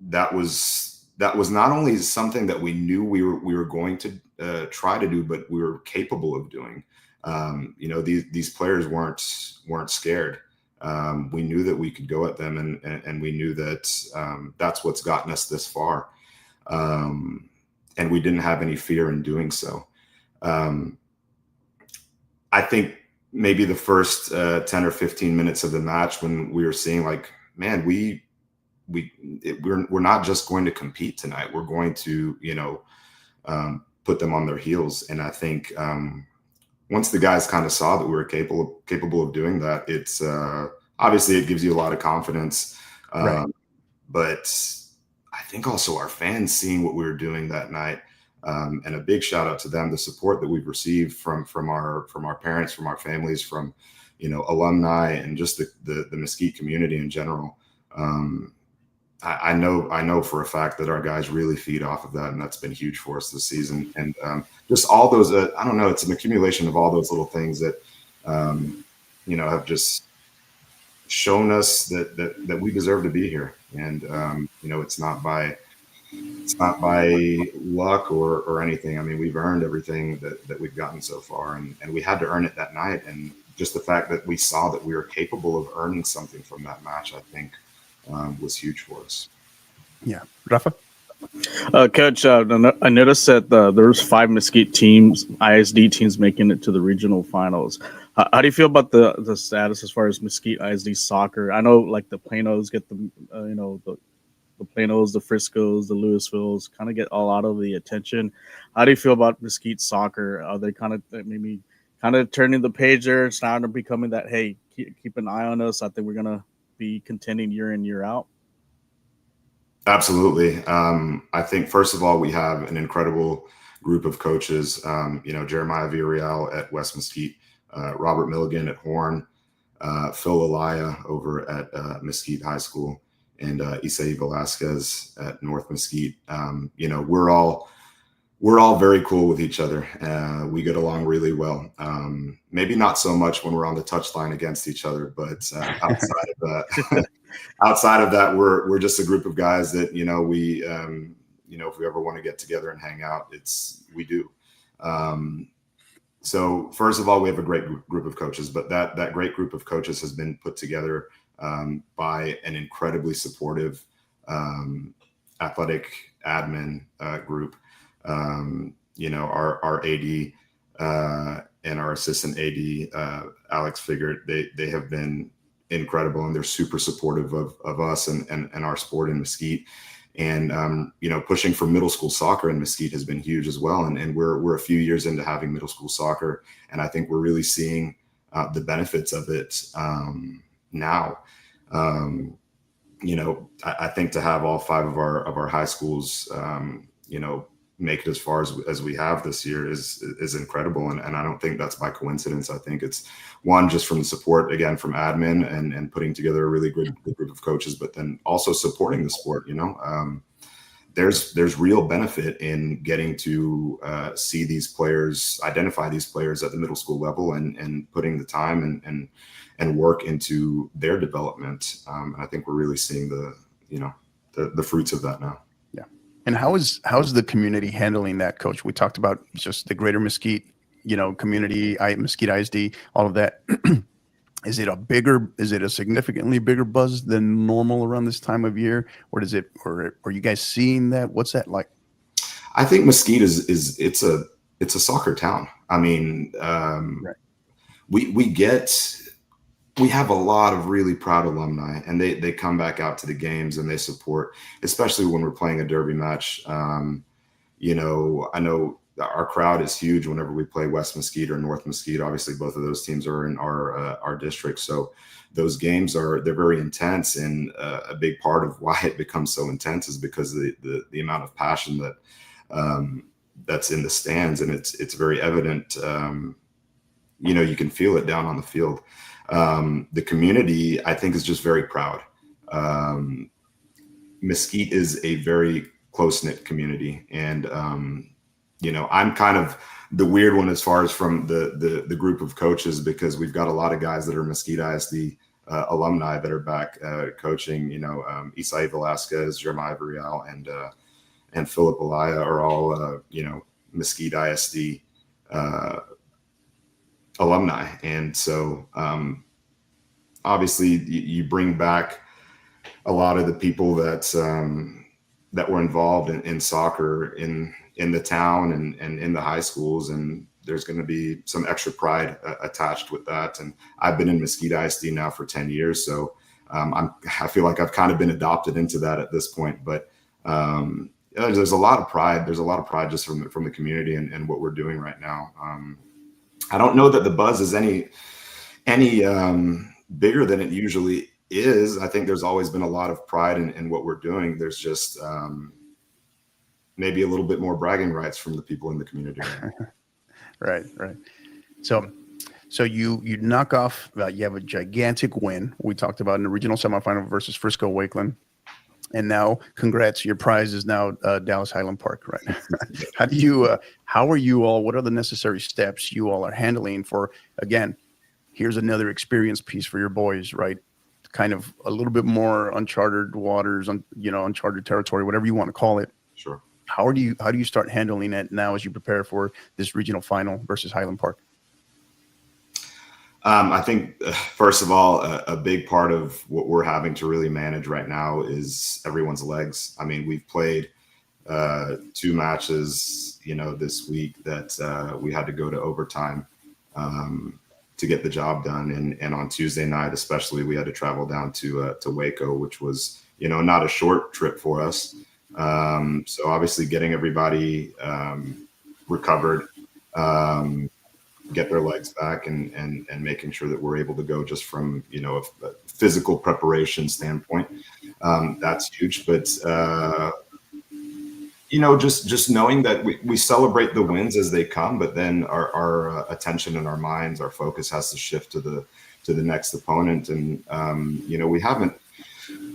that was not only something that we knew we were going to try to do, but we were capable of doing. These players weren't scared. We knew that we could go at them, and we knew that that's what's gotten us this far. And we didn't have any fear in doing so. I think maybe the first 10 or 15 minutes of the match, when we were seeing like, man, we're not just going to compete tonight. We're going to, put them on their heels. And I think once the guys kind of saw that we were capable of doing that, it's obviously it gives you a lot of confidence.
Right.
But I think also our fans seeing what we were doing that night, and a big shout out to them, the support that we've received from our parents, from our families, from alumni, and just the Mesquite community in general. I know for a fact that our guys really feed off of that, and that's been huge for us this season. And just all those, I don't know, it's an accumulation of all those little things that have just shown us that we deserve to be here. And it's not by luck or anything. I mean, we've earned everything that we've gotten so far, and we had to earn it that night. And just the fact that we saw that we were capable of earning something from that match, I think was huge for us.
Yeah. Rafa?
Coach, I noticed that there's 5 Mesquite teams, ISD teams, making it to the regional finals. How do you feel about the status as far as Mesquite ISD soccer? I know like the Planos get the Planos, the Friscos, the Louisvilles kind of get a lot of the attention. How do you feel about Mesquite soccer? Are they kind of maybe turning the page there, starting to becoming that, hey, keep an eye on us? I think we're going to be contending year in, year out.
Absolutely. I think, first of all, we have an incredible group of coaches, Jeremiah Villarreal at West Mesquite, Robert Milligan at Horn, Phil Elia over at Mesquite High School, and Isai Velasquez at North Mesquite. We're all very cool with each other. We get along really well. Maybe not so much when we're on the touchline against each other, but outside of that, we're just a group of guys that we if we ever want to get together and hang out, we do. So first of all, we have a great group of coaches, but that great group of coaches has been put together by an incredibly supportive athletic admin group. Our AD and our assistant AD, Alex Figert, they have been incredible, and they're super supportive of us and our sport in Mesquite. And pushing for middle school soccer in Mesquite has been huge as well. And we're a few years into having middle school soccer, and I think we're really seeing the benefits of it now. I think to have all 5 of our high schools, make it as far as we have this year is incredible. And I don't think that's by coincidence. I think it's one, just from the support, again, from admin and putting together a really good group of coaches, but then also supporting the sport. There's real benefit in getting to see these players, identify these players at the middle school level, and putting the time and work into their development. And I think we're really seeing the fruits of that now.
Yeah. And how's the community handling that, Coach? We talked about just the greater Mesquite, community, Mesquite ISD, all of that. Is it a significantly bigger buzz than normal around this time of year, or are you guys seeing that? What's that like?
I think Mesquite it's a soccer town. I mean,
right.
We have a lot of really proud alumni, and they come back out to the games and they support, especially when we're playing a derby match. I know our crowd is huge whenever we play West Mesquite or North Mesquite. Obviously, both of those teams are in our district, so those games they're very intense. And a big part of why it becomes so intense is because of the amount of passion that's in the stands, and it's very evident. you can feel it down on the field. The community, I think, is just very proud. Mesquite is a very close-knit community, and I'm kind of the weird one as far as from the group of coaches, because we've got a lot of guys that are Mesquite ISD alumni that are back coaching. Isai Velasquez, Jeremiah Varial, and Philip Alaya are all Mesquite ISD alumni, and so obviously you bring back a lot of the people that were involved in soccer in the town and in the high schools, and there's going to be some extra pride attached with that. And I've been in Mesquite ISD now for 10 years, so I feel like I've kind of been adopted into that at this point. But there's a lot of pride. There's a lot of pride just from the community and what we're doing right now. I don't know that the buzz is any bigger than it usually is. I think there's always been a lot of pride in what we're doing. There's just maybe a little bit more bragging rights from the people in the community.
Right. So you knock off. You have a gigantic win. We talked about in the regional semifinal versus Frisco Wakeland, and now, congrats! Your prize is now Dallas Highland Park. Right? How are you all? What are the necessary steps you all are handling for? Again, here's another experience piece for your boys, right? Kind of a little bit more uncharted waters, uncharted territory, whatever you want to call it.
Sure.
How do you start handling it now as you prepare for this regional final versus Highland Park?
I think, first of all, a big part of what we're having to really manage right now is everyone's legs. I mean, we've played 2 matches, this week that we had to go to overtime to get the job done. And on Tuesday night, especially, we had to travel down to Waco, which was, not a short trip for us. So obviously getting everybody recovered, get their legs back and making sure that we're able to go just from, a physical preparation standpoint. That's huge. But, just knowing that we celebrate the wins as they come, but then our attention and our minds, our focus has to shift to the next opponent. And,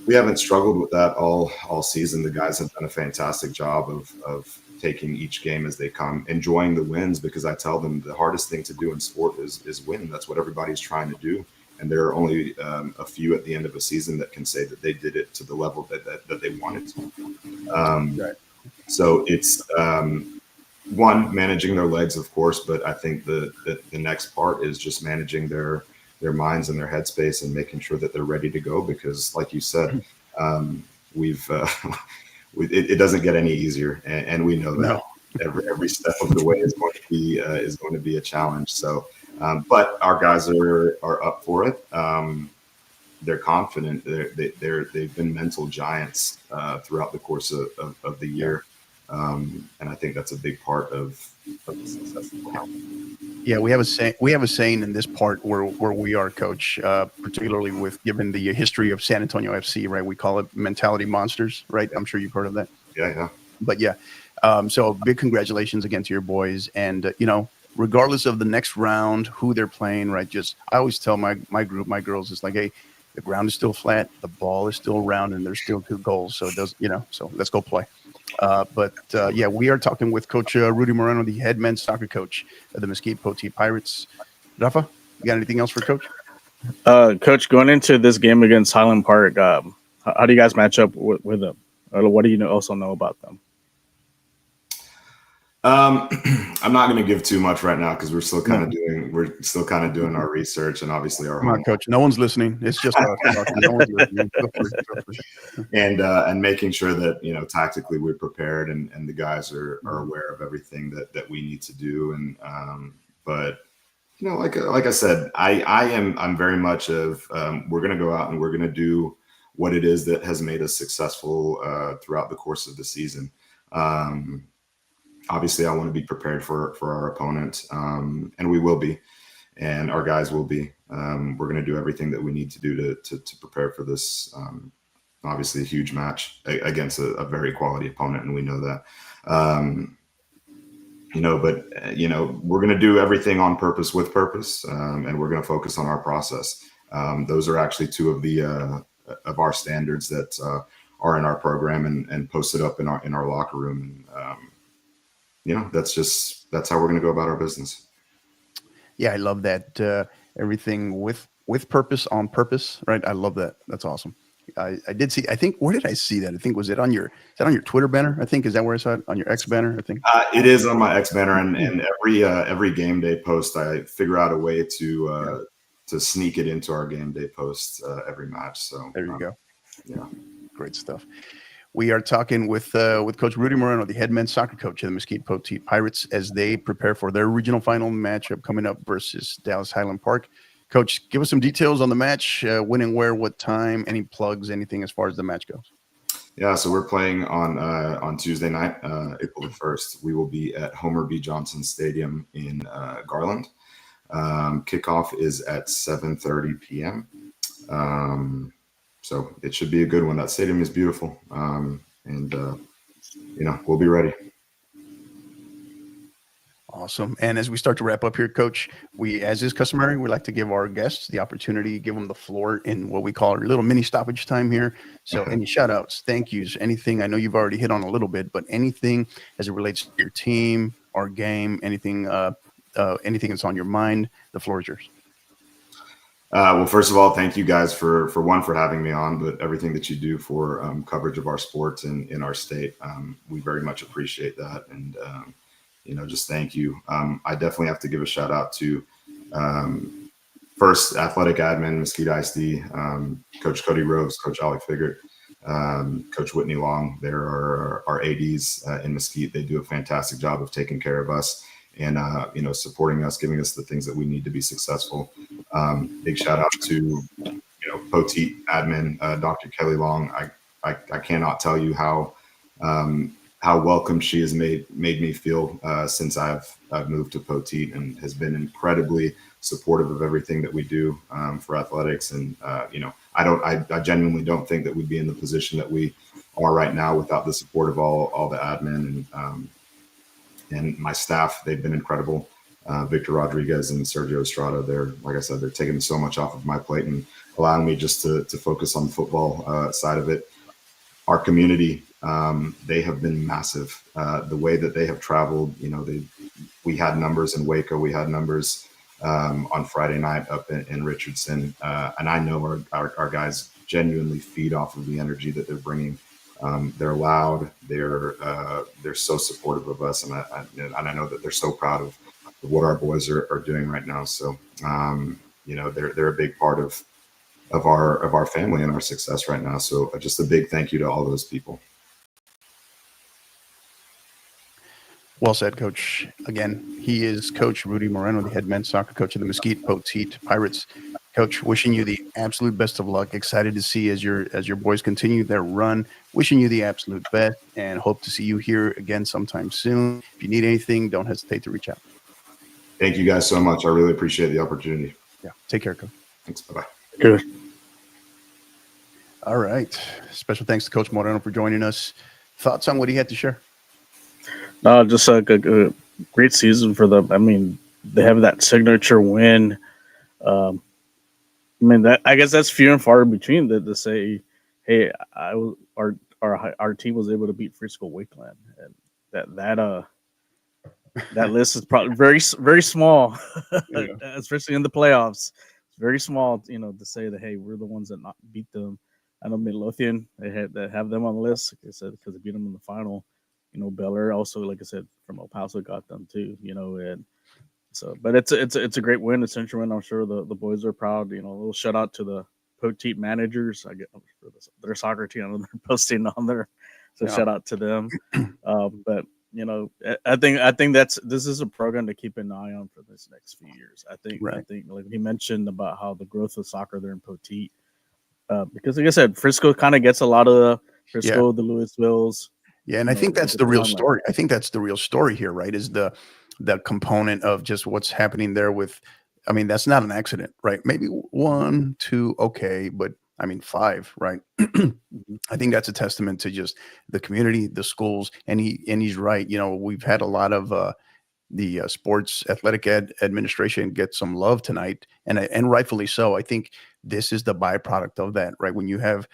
we haven't struggled with that all season. The guys have done a fantastic job of taking each game as they come, enjoying the wins, because I tell them the hardest thing to do in sport is win. That's what everybody's trying to do. And there are only a few at the end of a season that can say that they did it to the level that they wanted to.
Right.
So it's one, managing their legs, of course, but I think the next part is just managing their minds and their headspace and making sure that they're ready to go, because like you said, it doesn't get any easier, and we know that. No. every step of the way is going to be a challenge. So but our guys are up for it. They're confident. They've been mental giants throughout the course of the year, and I think that's a big part of the success of the house.
Yeah, we have a saying in this part where we are, Coach, particularly given the history of San Antonio FC, right? We call it mentality monsters, right? I'm sure you've heard of that.
Yeah.
But yeah, so big congratulations again to your boys, and regardless of the next round, who they're playing, right? I always tell my group, my girls, it's like, hey, the ground is still flat, the ball is still round, and there's still 2 goals. So it does, so let's go play. But we are talking with Coach Rudy Moreno, the head men's soccer coach of the Mesquite Poteet Pirates. Rafa, you got anything else for Coach?
Coach, going into this game against Highland Park, how do you guys match up with them? Or what do you also know about them?
I'm not going to give too much right now because we're still kind of doing our research, and obviously our
Come on, Coach. No one's listening. It's just us talking. No one's listening.
And making sure that tactically we're prepared and the guys are aware of everything that we need to do. And but like I said, I'm very much of we're going to go out and we're going to do what it is that has made us successful throughout the course of the season. Obviously, I want to be prepared for our opponent, and we will be, and our guys will be. We're going to do everything that we need to do to prepare for this. Obviously, a huge match against a very quality opponent, and we know that. but we're going to do everything on purpose with purpose, and we're going to focus on our process. Those are actually two of the of our standards that are in our program and posted up in our locker room. And that's how we're going to go about our business.
Yeah, I love that. Everything with purpose, on purpose, right? I love that. That's awesome. I did see. I think, where did I see that? I think, was it on your Twitter banner? I think, is that where I saw it? On your X banner? I think
it is on my X banner, and every game day post, I figure out a way to sneak it into our game day posts every match. So
there you go.
Yeah,
great stuff. We are talking with Coach Rudy Moreno, the head men's soccer coach of the Mesquite Poteet Pirates, as they prepare for their regional final matchup coming up versus Dallas Highland Park. Coach, give us some details on the match, when and where, what time, any plugs, anything as far as the match goes.
Yeah, so we're playing on Tuesday night, April the 1st. We will be at Homer B. Johnson Stadium in Garland. Kickoff is at 7:30 p.m. So it should be a good one. That stadium is beautiful, and we'll be ready.
Awesome. And as we start to wrap up here, Coach, we, as is customary, we like to give our guests the opportunity, give them the floor in what we call our little mini stoppage time here. So any shout outs, thank yous, anything, I know you've already hit on a little bit, but anything as it relates to your team, our game, anything that's on your mind, the floor is yours.
Well, first of all, thank you guys for having me on, but everything that you do for coverage of our sports in our state. We very much appreciate that. And, just thank you. I definitely have to give a shout out to first athletic admin, Mesquite ISD, Coach Cody Rose, Coach Ollie Figert, Coach Whitney Long. There are our ADs in Mesquite. They do a fantastic job of taking care of us and, supporting us, giving us the things that we need to be successful. Big shout out to, Poteet admin, Dr. Kelly Long. I cannot tell you how welcome she has made me feel since I've moved to Poteet, and has been incredibly supportive of everything that we do for athletics. And, I genuinely don't think that we'd be in the position that we are right now without the support of all the admin and my staff. They've been incredible. Victor Rodriguez and Sergio Estrada, like I said, they're taking so much off of my plate and allowing me just to focus on the football side of it. Our community, they have been massive. The way that they have traveled, we had numbers in Waco, we had numbers on Friday night up in Richardson, and I know our guys genuinely feed off of the energy that they're bringing. They're loud. They're so supportive of us, and I know that they're so proud of what our boys are doing right now. So, they're a big part of our family and our success right now. So, just a big thank you to all those people.
Well said, Coach. Again, he is Coach Rudy Moreno, the head men's soccer coach of the Mesquite Poteet Pirates. Coach, wishing you the absolute best of luck. Excited to see as your boys continue their run. Wishing you the absolute best, and hope to see you here again sometime soon. If you need anything, don't hesitate to reach out.
Thank you guys so much. I really appreciate the opportunity.
Yeah. Take care, Coach.
Thanks. Bye-bye.
Good.
All right. Special thanks to Coach Moreno for joining us. Thoughts on what he had to share?
No, just a great season for them. I mean, they have that signature win. I guess that's few and far in between to say, hey, our team was able to beat Frisco Wakeland, and that list is probably very, very small,
Yeah.
especially in the playoffs. It's very small, to say that, hey, we're the ones that not beat them. I know Midlothian, they have them on the list, like I said, because they beat them in the final. Bel Air also, like I said, from El Paso got them too, and so, but it's a great win, a central win. I'm sure the boys are proud. A little shout out to the Poteet managers. I'm sure their soccer team, I know they're posting on there, so
Yeah.
shout out to them. But I think this is a program to keep an eye on for this next few years. I think like he mentioned about how the growth of soccer there in Poteet, because like I said, Frisco kind of gets a lot of the the Louisvilles.
Yeah, and I think that's the real story. I think that's the real story here, right? Is the component of just what's happening there with, I mean, that's not an accident, right? Maybe 1, 2, okay, but I mean 5, right? I think that's a testament to just the community, the schools, and he's right. We've had a lot of the sports athletic administration get some love tonight, and rightfully so. I think this is the byproduct of that, right? When you have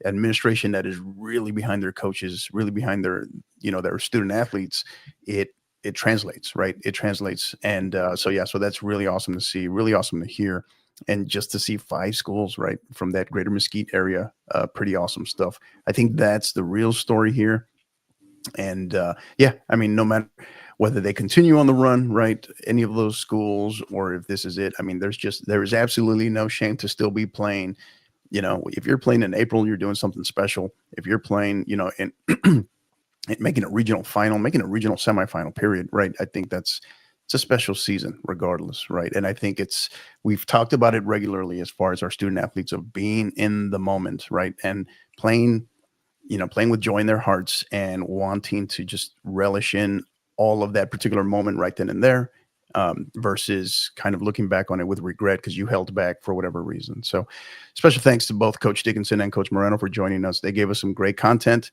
administration that is really behind their coaches, really behind their their student athletes, it translates, right? It translates, and so that's really awesome to see, really awesome to hear, and just to see 5 schools right from that greater Mesquite area, pretty awesome stuff. I think that's the real story here. And I mean, no matter whether they continue on the run, right, any of those schools, or if this is it, I mean, there is absolutely no shame to still be playing. If you're playing in April, you're doing something special. If you're playing, in making a regional final, making a regional semifinal, period, right? I think it's a special season regardless, right? And I think we've talked about it regularly as far as our student athletes of being in the moment, right? And playing with joy in their hearts and wanting to just relish in all of that particular moment right then and there, versus kind of looking back on it with regret because you held back for whatever reason. So special thanks to both Coach Dickinson and Coach Moreno for joining us. They gave us some great content.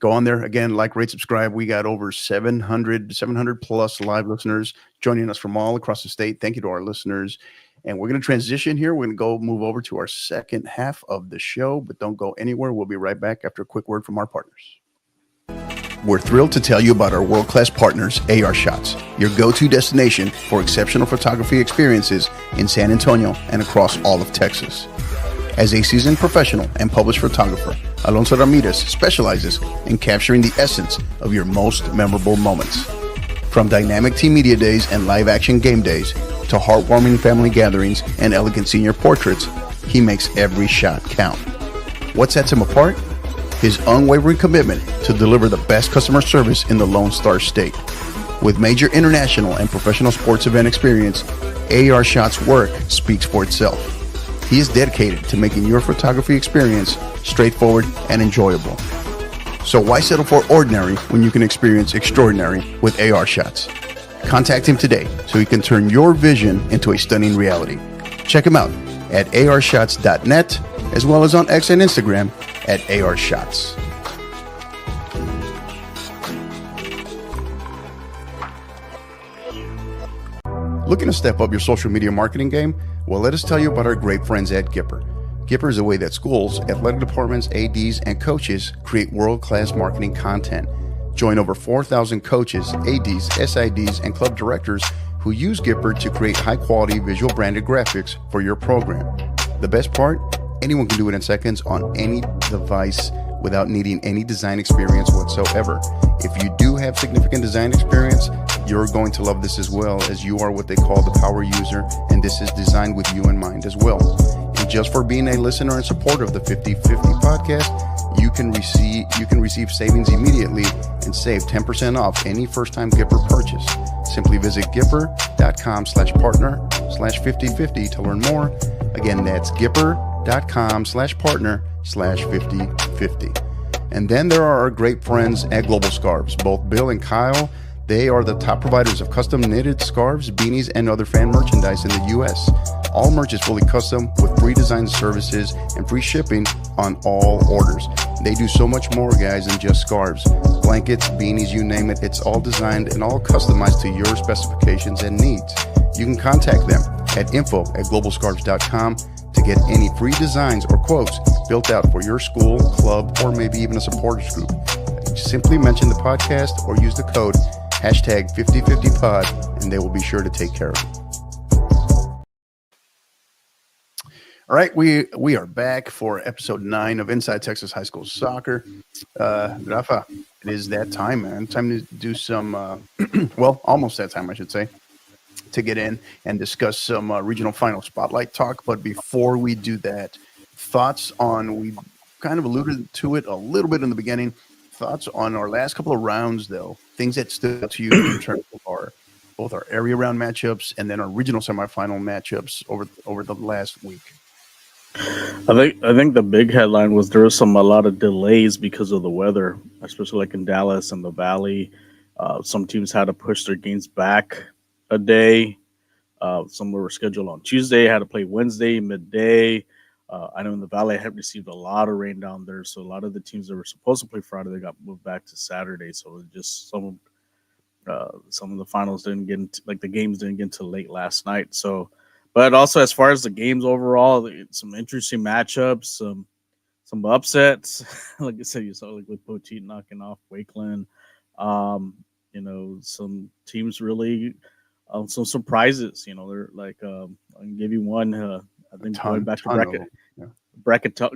Go on there again, like, rate, subscribe. We got over 700 plus live listeners joining us from all across the state. Thank you to our listeners. And we're going to transition here. We're going to move over to our second half of the show, but don't go anywhere. We'll be right back after a quick word from our partners. We're thrilled to tell you about our world-class partners, AR Shots, your go-to destination for exceptional photography experiences in San Antonio and across all of Texas. As a seasoned professional and published photographer, Alonso Ramirez specializes in capturing the essence of your most memorable moments. From dynamic team media days and live-action game days to heartwarming family gatherings and elegant senior portraits, he makes every shot count. What sets him apart? His unwavering commitment to deliver the best customer service in the Lone Star State. With major international and professional sports event experience, AR Shots' work speaks for itself. He is dedicated to making your photography experience straightforward and enjoyable. So why settle for ordinary when you can experience extraordinary with AR Shots? Contact him today so he can turn your vision into a stunning reality. Check him out at arshots.net, as well as on X and Instagram at arshots. Looking to step up your social media marketing game? Well, let us tell you about our great friends at Gipper. Gipper is a way that schools, athletic departments, ADs, and coaches create world-class marketing content. Join over 4,000 coaches, ADs, SIDs, and club directors who use Gipper to create high-quality visual branded graphics for your program. The best part? Anyone can do it in seconds on any device without needing any design experience whatsoever. If you do have significant design experience, you're going to love this as well, as you are what they call the power user, and this is designed with you in mind as well. And just for being a listener and supporter of the 50/50 podcast, you can receive savings immediately and save 10% off any first-time Gipper purchase. Simply visit gipper.com/partner/5050 to learn more. Again, that's gipper.com/partner/5050. And then there are our great friends at Global Scarves, both Bill and Kyle. They are the top providers of custom knitted scarves, beanies, and other fan merchandise in the U.S. All merch is fully custom with free design services and free shipping on all orders. They do so much more, guys, than just scarves. Blankets, beanies, you name it. It's all designed and all customized to your specifications and needs. You can contact them at info@globalscarves.com to get any free designs or quotes built out for your school, club, or maybe even a supporters group. Simply mention the podcast or use the code #5050pod, and they will be sure to take care of it. All right, we are back for episode 9 of Inside Texas High School Soccer. Rafa, it is that time, man. Time to do some, well, almost that time, I should say, to get in and discuss some regional final spotlight talk. But before we do that, thoughts on, we kind of alluded to it a little bit in the beginning, thoughts on our last couple of rounds, though, things that stood out to you in terms of both our area round matchups and then our regional semifinal matchups over the last week.
I think the big headline was there was a lot of delays because of the weather, especially like in Dallas and the Valley. Some teams had to push their games back a day. Some were scheduled on Tuesday, had to play Wednesday midday. I know in the Valley I had received a lot of rain down there, so a lot of the teams that were supposed to play Friday, they got moved back to Saturday. So it just some of the finals didn't get into, like the games didn't get until late last night. So, but also as far as the games overall, some interesting matchups, some upsets. Like I said, you saw like with Poteet knocking off Wakeland. Some teams really, some surprises. They're like I can give you one. I think going back to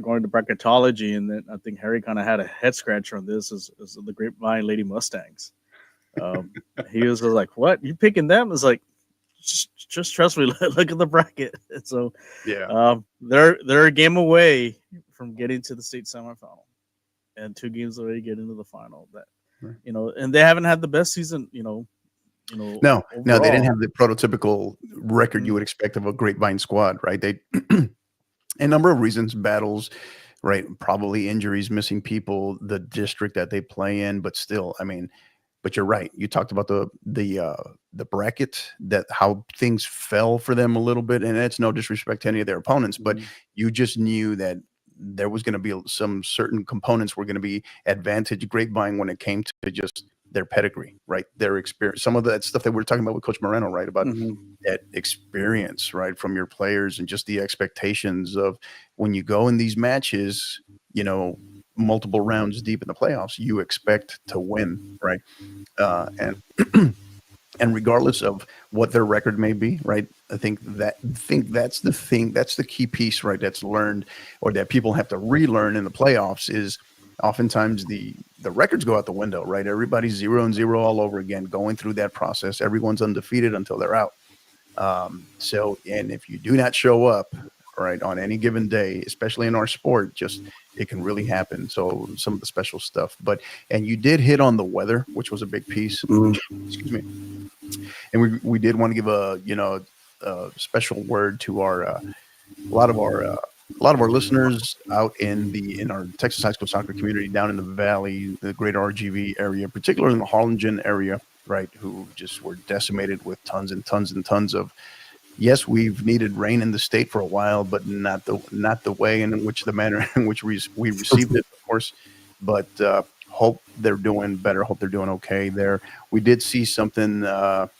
going to bracketology, and then I think Harry kind of had a head scratcher on this. Is the Grapevine Lady Mustangs? He was like, "What? You picking them?" It's like, just trust me. Look at the bracket. So they're a game away from getting to the state semifinal, and 2 games away to get into the final. That and they haven't had the best season. No,
overall. They didn't have the prototypical record you would expect of a Grapevine squad, right? They a number of reasons, battles, right? Probably injuries, missing people, the district that they play in, but still, I mean. But you're right. You talked about the bracket, that how things fell for them a little bit, and it's no disrespect to any of their opponents, but you just knew that there was going to be some certain components were going to be advantage Grapevine when it came to just their pedigree, right? Their experience, some of that stuff that we were talking about with Coach Moreno, right? About that experience, right, from your players, and just the expectations of when you go in these matches, multiple rounds deep in the playoffs, you expect to win, right? And and regardless of what their record may be, right? I think that's the thing, that's the key piece, right? That's learned, or that people have to relearn in the playoffs, is oftentimes the records go out the window, right? Everybody's 0-0 all over again, going through that process. Everyone's undefeated until they're out. And if you do not show up, right, on any given day, especially in our sport, it can really happen. So some of the special stuff, and you did hit on the weather, which was a big piece. Excuse me. And we did want to give a special word to a lot of our listeners out in our Texas high school soccer community down in the Valley, the greater RGV area, particularly in the Harlingen area, right, who just were decimated with tons and tons and tons of. Yes, we've needed rain in the state for a while, but not the way in which the manner in which we received it, of course. But hope they're doing better. Hope they're doing okay there. We did see something, a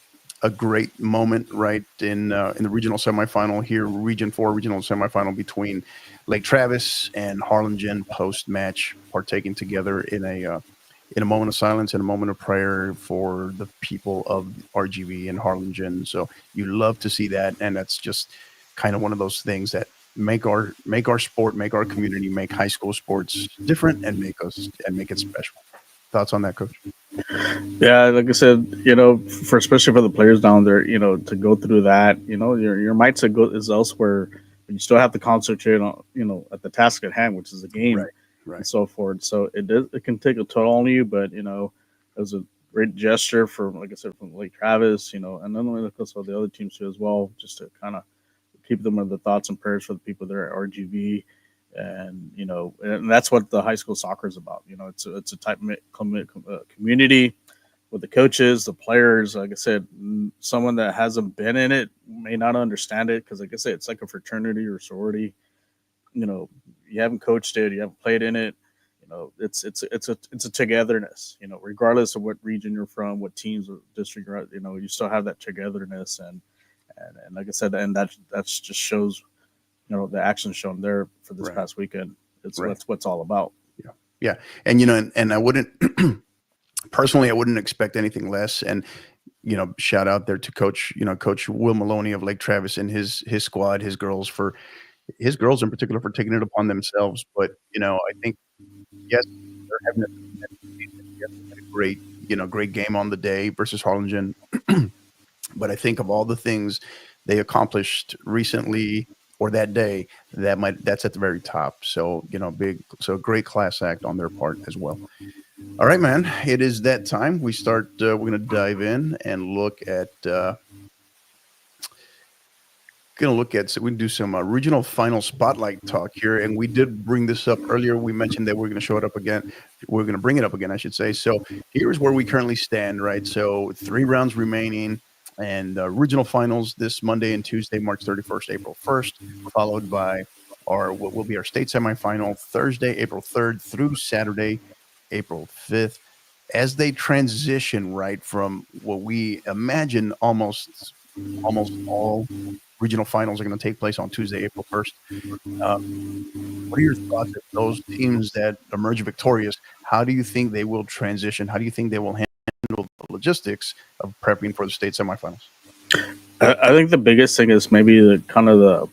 great moment, right, in the regional semifinal here, Region 4 regional semifinal between Lake Travis and Harlingen post-match, partaking together in a moment of silence and a moment of prayer for the people of RGV and Harlingen. So you love to see that, and that's just kind of one of those things that make our sport, make our community, make high school sports different, and make it special. Thoughts on that, Coach?
Yeah, like I said, especially for the players down there, to go through that, your mindset is elsewhere, but you still have to concentrate on, at the task at hand, which is the game. Right. And so forth. So it can take a toll on you, but it was a great gesture from, like I said, from Lake Travis, and then also the other teams too as well, just to kind of keep them in the thoughts and prayers for the people there at RGV, and and that's what the high school soccer is about. It's a tight community with the coaches, the players. Like I said, someone that hasn't been in it may not understand it, because like I said, it's like a fraternity or sorority. You haven't coached it, you haven't played in it. It's a togetherness. Regardless of what region you're from, what teams or district you're at, you still have that togetherness, and like I said, and that just shows, the action shown there for this past weekend. It's what's all about.
Yeah, and I wouldn't personally, I wouldn't expect anything less. And shout out there to Coach Will Maloney of Lake Travis and his squad, his girls in particular, for taking it upon themselves. But I think, yes, they're having a great game on the day versus Harlingen. But I think of all the things they accomplished recently or that day, that's at the very top. So great class act on their part as well. All right, man, it is that time. We start. We're going to dive in and look at. So we can do some regional final spotlight talk here, and we did bring this up earlier. We mentioned that we're going to show it up again. We're going to bring it up again, I should say. So here's where we currently stand, right? So 3 rounds remaining, and regional finals this Monday and Tuesday, March 31st, April 1st, followed by what will be our state semifinal Thursday, April 3rd through Saturday, April 5th. as they transition right from what we imagine almost all regional finals are going to take place on Tuesday, April 1st. What are your thoughts if those teams that emerge victorious, how do you think they will transition? How do you think they will handle the logistics of prepping for the state semifinals?
I think the biggest thing is maybe the kind of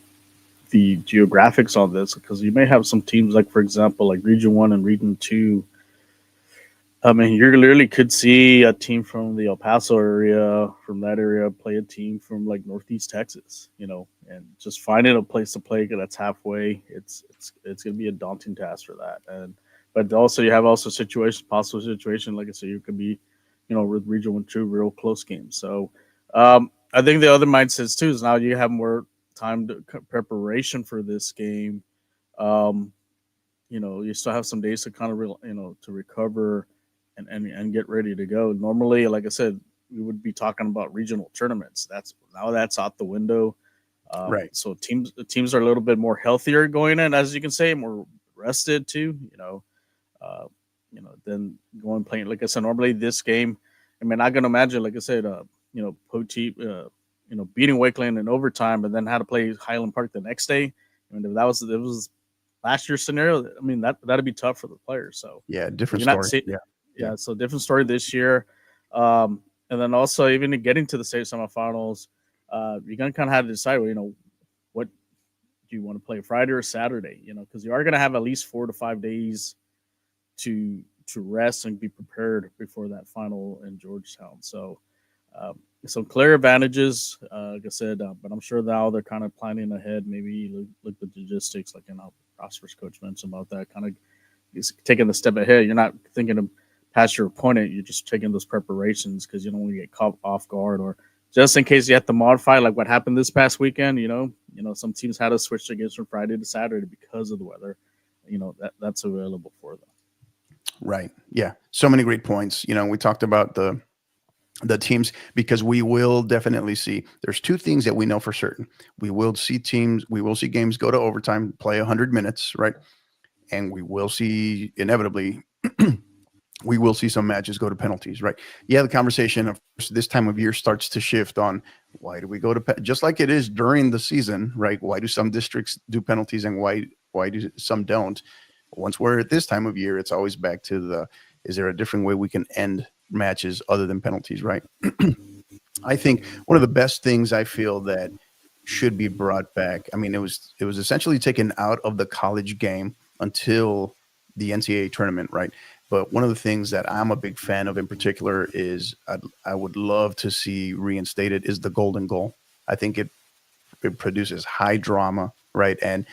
the geographics on this, because you may have some teams like, for example, like Region 1 and Region 2. I mean, you literally could see a team from the El Paso area, from that area, play a team from like Northeast Texas, and just finding a place to play that's halfway. It's going to be a daunting task for that. But also you have possible situation, like I said, you could be, with Region 1, 2 real close games. So I think the other mindsets too is now you have more time to preparation for this game. You still have some days to kind of to recover and get ready to go. Normally, like I said, we would be talking about regional tournaments. That's out the window.
Right.
So teams are a little bit more healthier going in, as you can say, more rested too. Then going playing. Like I said, normally this game, I mean, I can imagine, like I said, Poti, beating Wakeland in overtime, and then had to play Highland Park the next day. I mean, if it was last year's scenario, I mean, that'd be tough for the players. So
yeah, different story.
Yeah, so different story this year. And then also even getting to the state semifinals, you're gonna kind of have to decide, what do you want to play, Friday or Saturday? Because you are gonna have at least 4 to 5 days to rest and be prepared before that final in Georgetown. So some clear advantages, like I said, but I'm sure now they're kind of planning ahead. Maybe look at the logistics, like Ross's coach mentioned about that, kind of taking the step ahead. You're not thinking of past your opponent, you're just taking those preparations because you don't want to get caught off guard, or just in case you have to modify, like what happened this past weekend. Some teams had to switch the games from Friday to Saturday because of the weather. That's available for them.
Right. Yeah. So many great points. We talked about the teams, because we will definitely see, there's two things that we know for certain. We will see games go to overtime, play 100 minutes, right? And we will see, inevitably, we will see some matches go to penalties, right? Yeah, the conversation of course this time of year starts to shift on why do we go to just like it is during the season, right? Why do some districts do penalties and why do some don't? Once we're at this time of year, it's always back to is there a different way we can end matches other than penalties, right? I think one of the best things I feel that should be brought back, I mean, it was essentially taken out of the college game until the NCAA tournament, right? But one of the things that I'm a big fan of in particular is I would love to see reinstated is the golden goal. I think it produces high drama, right? And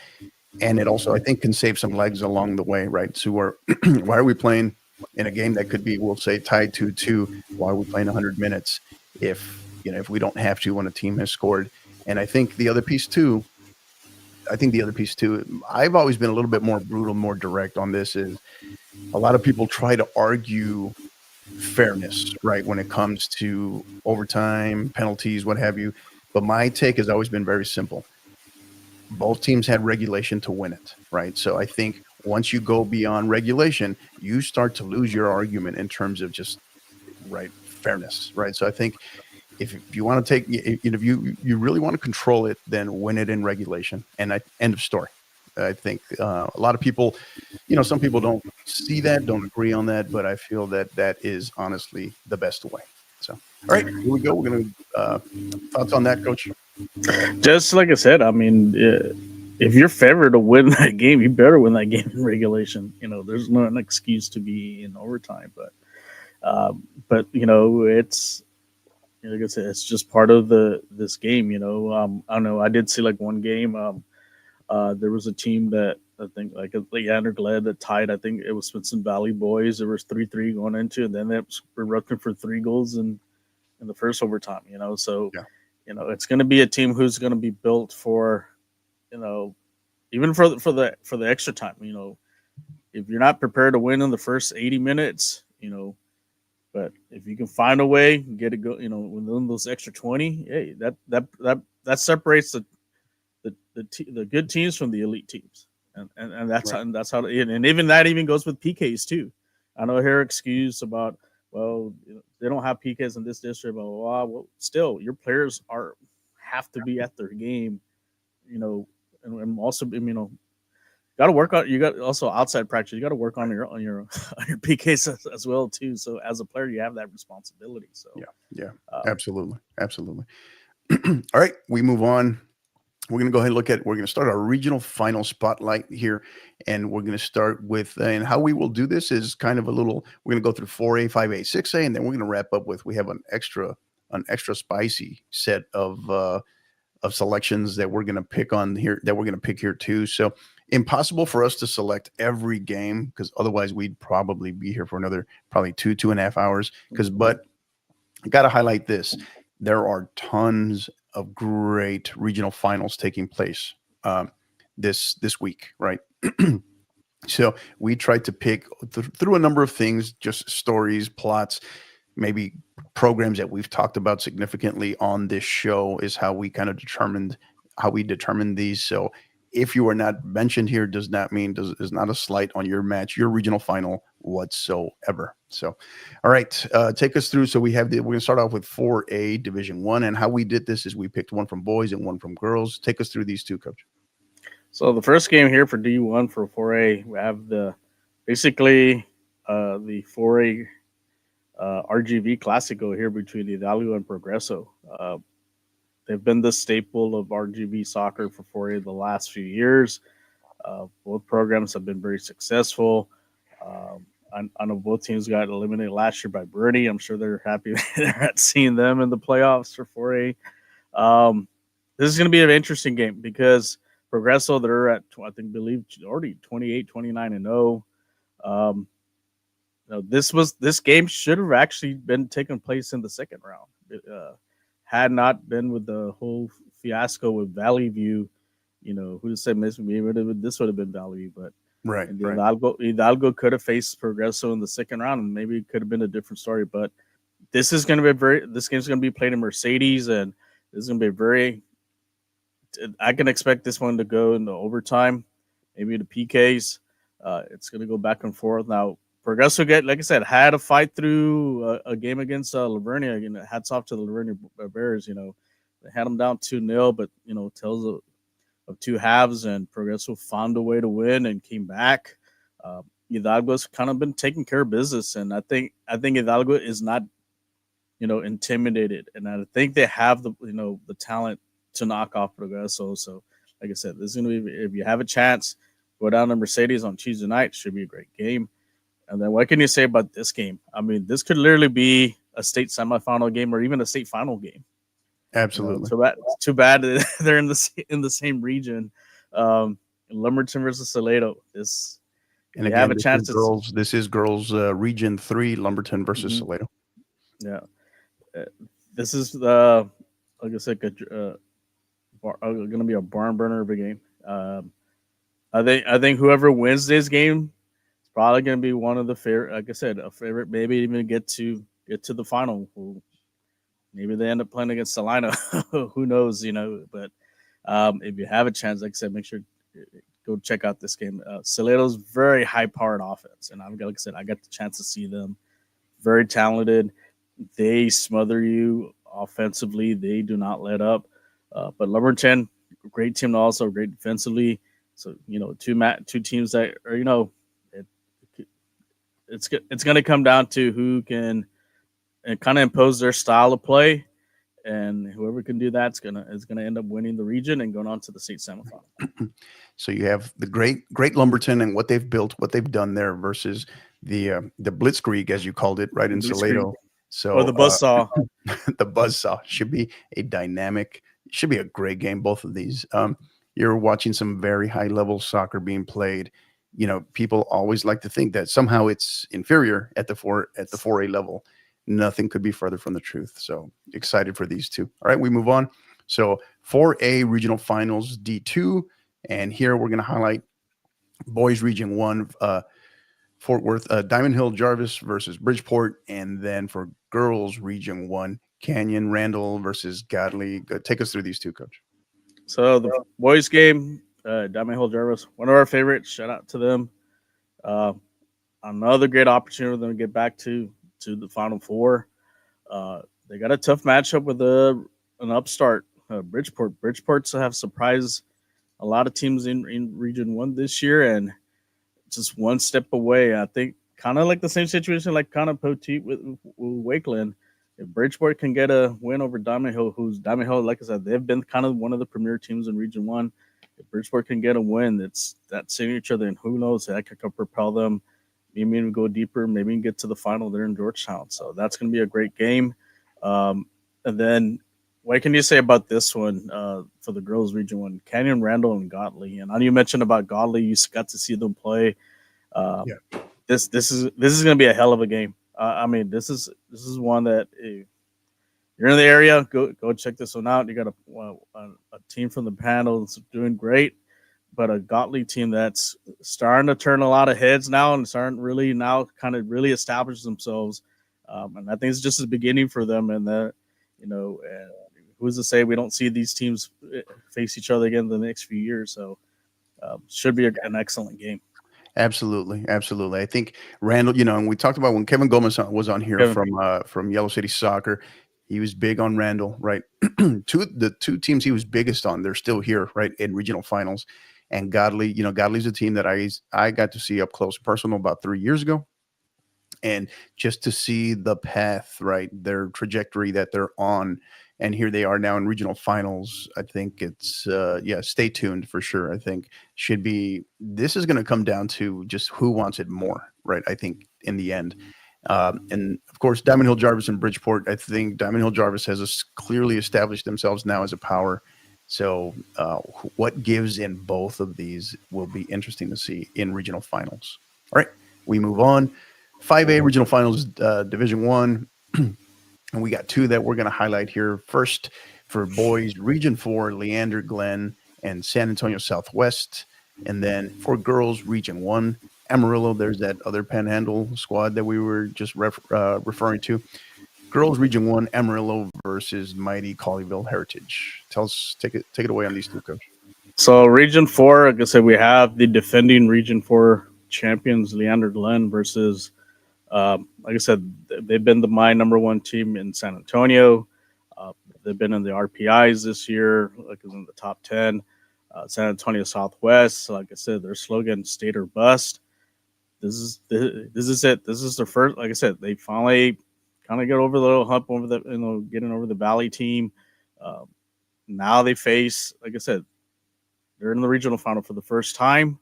it also, I think, can save some legs along the way, right? So why are we playing in a game that could be, we'll say, tied 2-2? Why are we playing 100 minutes if we don't have to when a team has scored? And I think the other piece too, I've always been a little bit more brutal, more direct on this, is a lot of people try to argue fairness, right, when it comes to overtime, penalties, what have you. But my take has always been very simple. Both teams had regulation to win it, right? So I think once you go beyond regulation, you start to lose your argument in terms of just fairness, right? So I think if you want to take, if you really want to control it, then win it in regulation, and end of story. I think a lot of people, some people don't see that, don't agree on that, but I feel that is honestly the best way. So, all right, here we go. We're going to thoughts on that, Coach?
Just like I said, I mean, if you're favored to win that game, you better win that game in regulation. There's no an excuse to be in overtime, but it's, like I said, it's just part of this game. I don't know. I did see like one game. There was a team that I think like Leander Glad that tied. I think it was Smithson Valley Boys. There was 3-3 going into, and then they were erupting for 3 goals in the first overtime. So
yeah.
It's going to be a team who's going to be built for, even for the extra time. If you're not prepared to win in the first 80 minutes, but if you can find a way, get it go, within those extra 20, hey, that separates the good teams from the elite teams, and that's
right.
That's how, and even that even goes with PKs too. I know I hear excuse about well, they don't have PKs in this district, blah, blah, blah. Well, still, your players have to be at their game, and also, got to work on. You got also outside practice. You got to work on your on your PKs as well too. So as a player, you have that responsibility. So
yeah, absolutely. All right, we move on. We're going to go ahead and we're going to start our regional final spotlight here. And we're going to start with, and how we will do this is kind of we're going to go through 4A, 5A, 6A, and then we're going to wrap up with, we have an extra spicy set of selections that we're going to pick on here, too. So impossible for us to select every game, because otherwise we'd probably be here for another, probably 2.5 hours. But I got to highlight this. There are tons of great regional finals taking place this week, right? So we tried to pick through a number of things, just stories, plots, maybe programs that we've talked about significantly on this show is how we kind of determined these. So if you are not mentioned here, does not mean is not a slight on your match, your regional final whatsoever. So, all right, take us through. So we're going to start off with 4A Division 1, and how we did this is we picked one from boys and one from girls. Take us through these two, Coach.
So the first game here for D1 for 4A, we have the 4A RGV Classico here between Hidalgo and Progreso. They've been the staple of RGV soccer for 4A the last few years. Both programs have been very successful. I know both teams got eliminated last year by Rudy. I'm sure they're happy at seeing them in the playoffs for 4A. This is going to be an interesting game because Progreso, they're at, believe already 28, 29 and 0. This game should have actually been taking place in the second round. Had not been with the whole fiasco with Valley View, who said this would have been Valley View, but
right.
Hidalgo could have faced Progreso in the second round, and maybe it could have been a different story. But this game's going to be played in Mercedes, and this is going to be I can expect this one to go into overtime, maybe the PKs. It's going to go back and forth. Now, Progreso, like I said, had to fight through a game against Lavernia. Hats off to the Lavernia Bears. They had them down 2-0, but tells of two halves, and Progreso found a way to win and came back. Hidalgo's kind of been taking care of business, and I think Hidalgo is not, intimidated, and I think they have the talent to knock off Progreso. So, like I said, this is going to be, if you have a chance, go down to Mercedes on Tuesday night. Should be a great game. And then what can you say about this game? I mean, this could literally be a state semifinal game or even a state final game.
Absolutely.
Too bad they're in the same region. Lumberton versus Salado. This is
girls Region 3, Lumberton versus Salado.
Yeah, this is like I said, going to be a barn burner of a game. I think whoever wins this game is probably going to be one of the like I said, a favorite. Maybe even get to the final. Maybe they end up playing against Salina. Who knows? But if you have a chance, like I said, make sure go check out this game. Salado's very high-powered offense, and like I said, I got the chance to see them. Very talented. They smother you offensively. They do not let up. But Lumberton, great team, also great defensively. So two teams that are it's going to come down to who can and kind of impose their style of play, and whoever can do that is gonna end up winning the region and going on to the state semifinal.
So you have the great Lumberton and what they've built, what they've done there, versus the Blitzkrieg, as you called it, right in Salado. So
or the buzzsaw.
The buzzsaw should be should be a great game. Both of these. You're watching some very high level soccer being played. People always like to think that somehow it's inferior at the 4A level. Nothing could be further from the truth. So excited for these two. All right, we move on. So 4A regional finals D2, and here we're going to highlight boys region 1, Fort Worth, Diamond Hill Jarvis versus Bridgeport, and then for girls region 1, Canyon Randall versus Godley. Take us through these two, Coach.
So the boys game, Diamond Hill Jarvis, one of our favorites. Shout out to them. Another great opportunity for them to get back to to the Final Four. They got a tough matchup with an upstart, Bridgeport. Bridgeport's have surprised a lot of teams in Region 1 this year, and just one step away. I think kind of like the same situation like kind of Poteet with Wakeland. If Bridgeport can get a win over Diamond Hill, Diamond Hill, like I said, they've been kind of one of the premier teams in Region 1. If Bridgeport can get a win, that's seeing each other, and who knows, that could propel them, maybe even go deeper, maybe even get to the final there in Georgetown. So that's going to be a great game. And then what can you say about this one for the girls Region 1? Canyon, Randall, and Godley. And I know you mentioned about Godley. You got to see them play. This is going to be a hell of a game. I mean, this is one that you're in the area, go check this one out. You got a team from the panel that's doing great, but a Gottlieb team that's starting to turn a lot of heads now and starting really now kind of really establish themselves. And I think it's just the beginning for them. And who's to say we don't see these teams face each other again in the next few years? So should be an excellent game.
Absolutely. I think Randall, and we talked about when Kevin Gomez was on here from Yellow City Soccer. He was big on Randall, right? The two teams he was biggest on, they're still here, right, in regional finals. And Godley, Godley's a team that I got to see up close personal about 3 years ago. And just to see the path, right, their trajectory that they're on, and here they are now in regional finals. I think it's stay tuned for sure. I think this is going to come down to just who wants it more, right? I think in the end. And of course, Diamond Hill Jarvis and Bridgeport, I think Diamond Hill Jarvis has clearly established themselves now as a power. So what gives in both of these will be interesting to see in regional finals. All right, we move on. 5A regional finals, Division 1. And we got two that we're going to highlight here. First, for boys, Region 4, Leander Glen and San Antonio Southwest. And then for girls, Region 1, Amarillo. There's that other Panhandle squad that we were just referring to. Girls, Region 1, Amarillo versus mighty Colleyville Heritage. Take it away on these two, Coach.
So Region 4, like I said, we have the defending Region 4 champions, Leander Glen versus like I said, they've been my number one team in San Antonio. They've been in the RPIs this year, like in the top 10. San Antonio Southwest, like I said, their slogan, state or bust. This is it. This is their first, like I said, they finally kind of get over the little hump over getting over the Valley team. Now they face, like I said, they're in the regional final for the first time.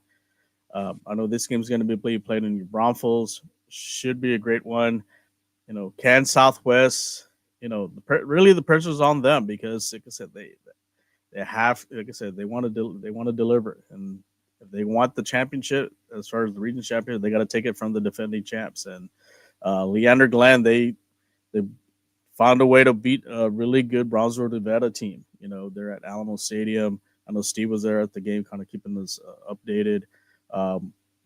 I know this game is going to be played in New Braunfels. Should be a great one. Can Southwest, really the pressure's on them because, like I said, they have, like I said, they want to deliver, and if they want the championship as far as the region championship, they got to take it from the defending champs. And Leander Glen, they found a way to beat a really good Brownsville Nevada team. They're at Alamo Stadium. I know Steve was there at the game, kind of keeping us updated.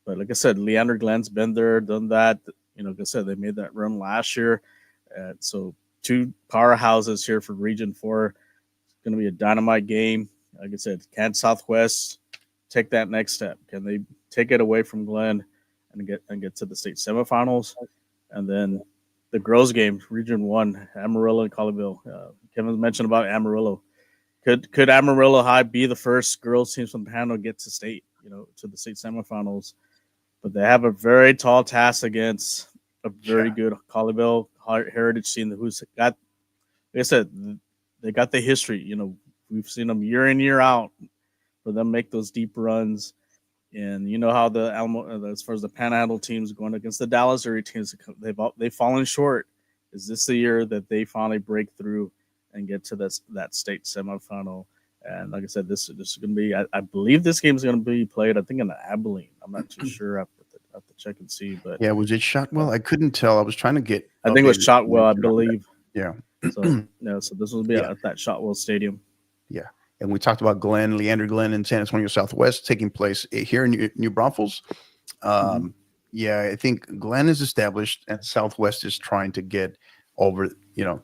But like I said, Leander Glen's been there, done that. Like I said, they made that run last year. So two powerhouses here for Region 4. It's going to be a dynamite game. Like I said, can Southwest take that next step? Can they take it away from Glen and get to the state semifinals? And then the girls' game, Region 1, Amarillo and Colleyville. Kevin mentioned about Amarillo. Could Amarillo High be the first girls team from the panel get to state, to the state semifinals? But they have a very tall task against a very good Colleyville Heritage team who's got, like I said, they got the history. We've seen them year in, year out for them make those deep runs. And how the Alamo, as far as the Panhandle teams going against the Dallas area teams, they've fallen short. Is this the year that they finally break through and get to that state semifinal? And like I said, this is going to be, I believe this game is going to be played, I think, in Abilene. I'm not too sure. I have to check and see. But
yeah, was it Shotwell? I couldn't tell. I was trying to get.
I think it was Shotwell, I believe.
Yeah.
So this will be at that Shotwell Stadium.
Yeah. And we talked about Leander Glen and San Antonio Southwest taking place here in New Braunfels. Yeah, I think Glen is established and Southwest is trying to get over,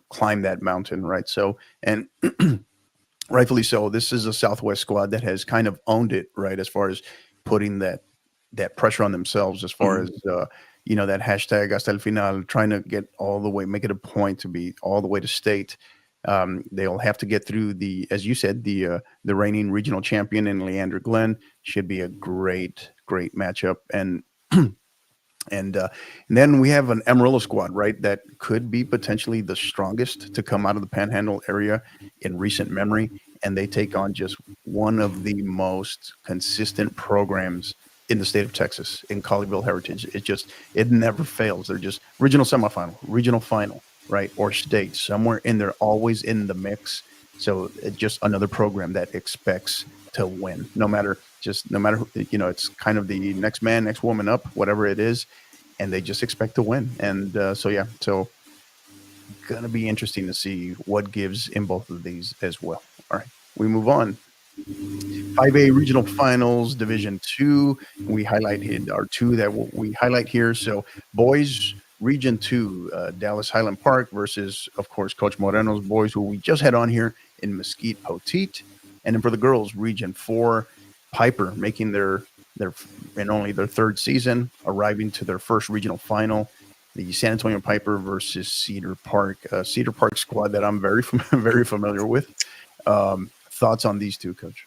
climb that mountain, right? So, and rightfully so, this is a Southwest squad that has kind of owned it, right? As far as putting that pressure on themselves, as far as, that hashtag hasta el final, trying to get all the way, make it a point to be all the way to state. They'll have to get through as you said, the reigning regional champion in Leander Glenn. Should be a great matchup. And then we have an Amarillo squad, right? That could be potentially the strongest to come out of the Panhandle area in recent memory. And they take on just one of the most consistent programs in the state of Texas in Colleyville Heritage. It never fails. They're just regional semifinal, regional final, right? Or state, somewhere in there, always in the mix. So it's just another program that expects to win, no matter who, it's kind of the next man, next woman up, whatever it is, and they just expect to win. And so gonna be interesting to see what gives in both of these as well. All right, we move on. 5A regional finals, Division 2. We highlighted our two that we highlight here. So boys Region 2, Dallas Highland Park versus, of course, Coach Moreno's boys, who we just had on here in Mesquite Poteet. And then for the girls, Region 4, Piper making their in only their third season, arriving to their first regional final. The San Antonio Piper versus Cedar Park squad that I'm very familiar with. Thoughts on these two, Coach?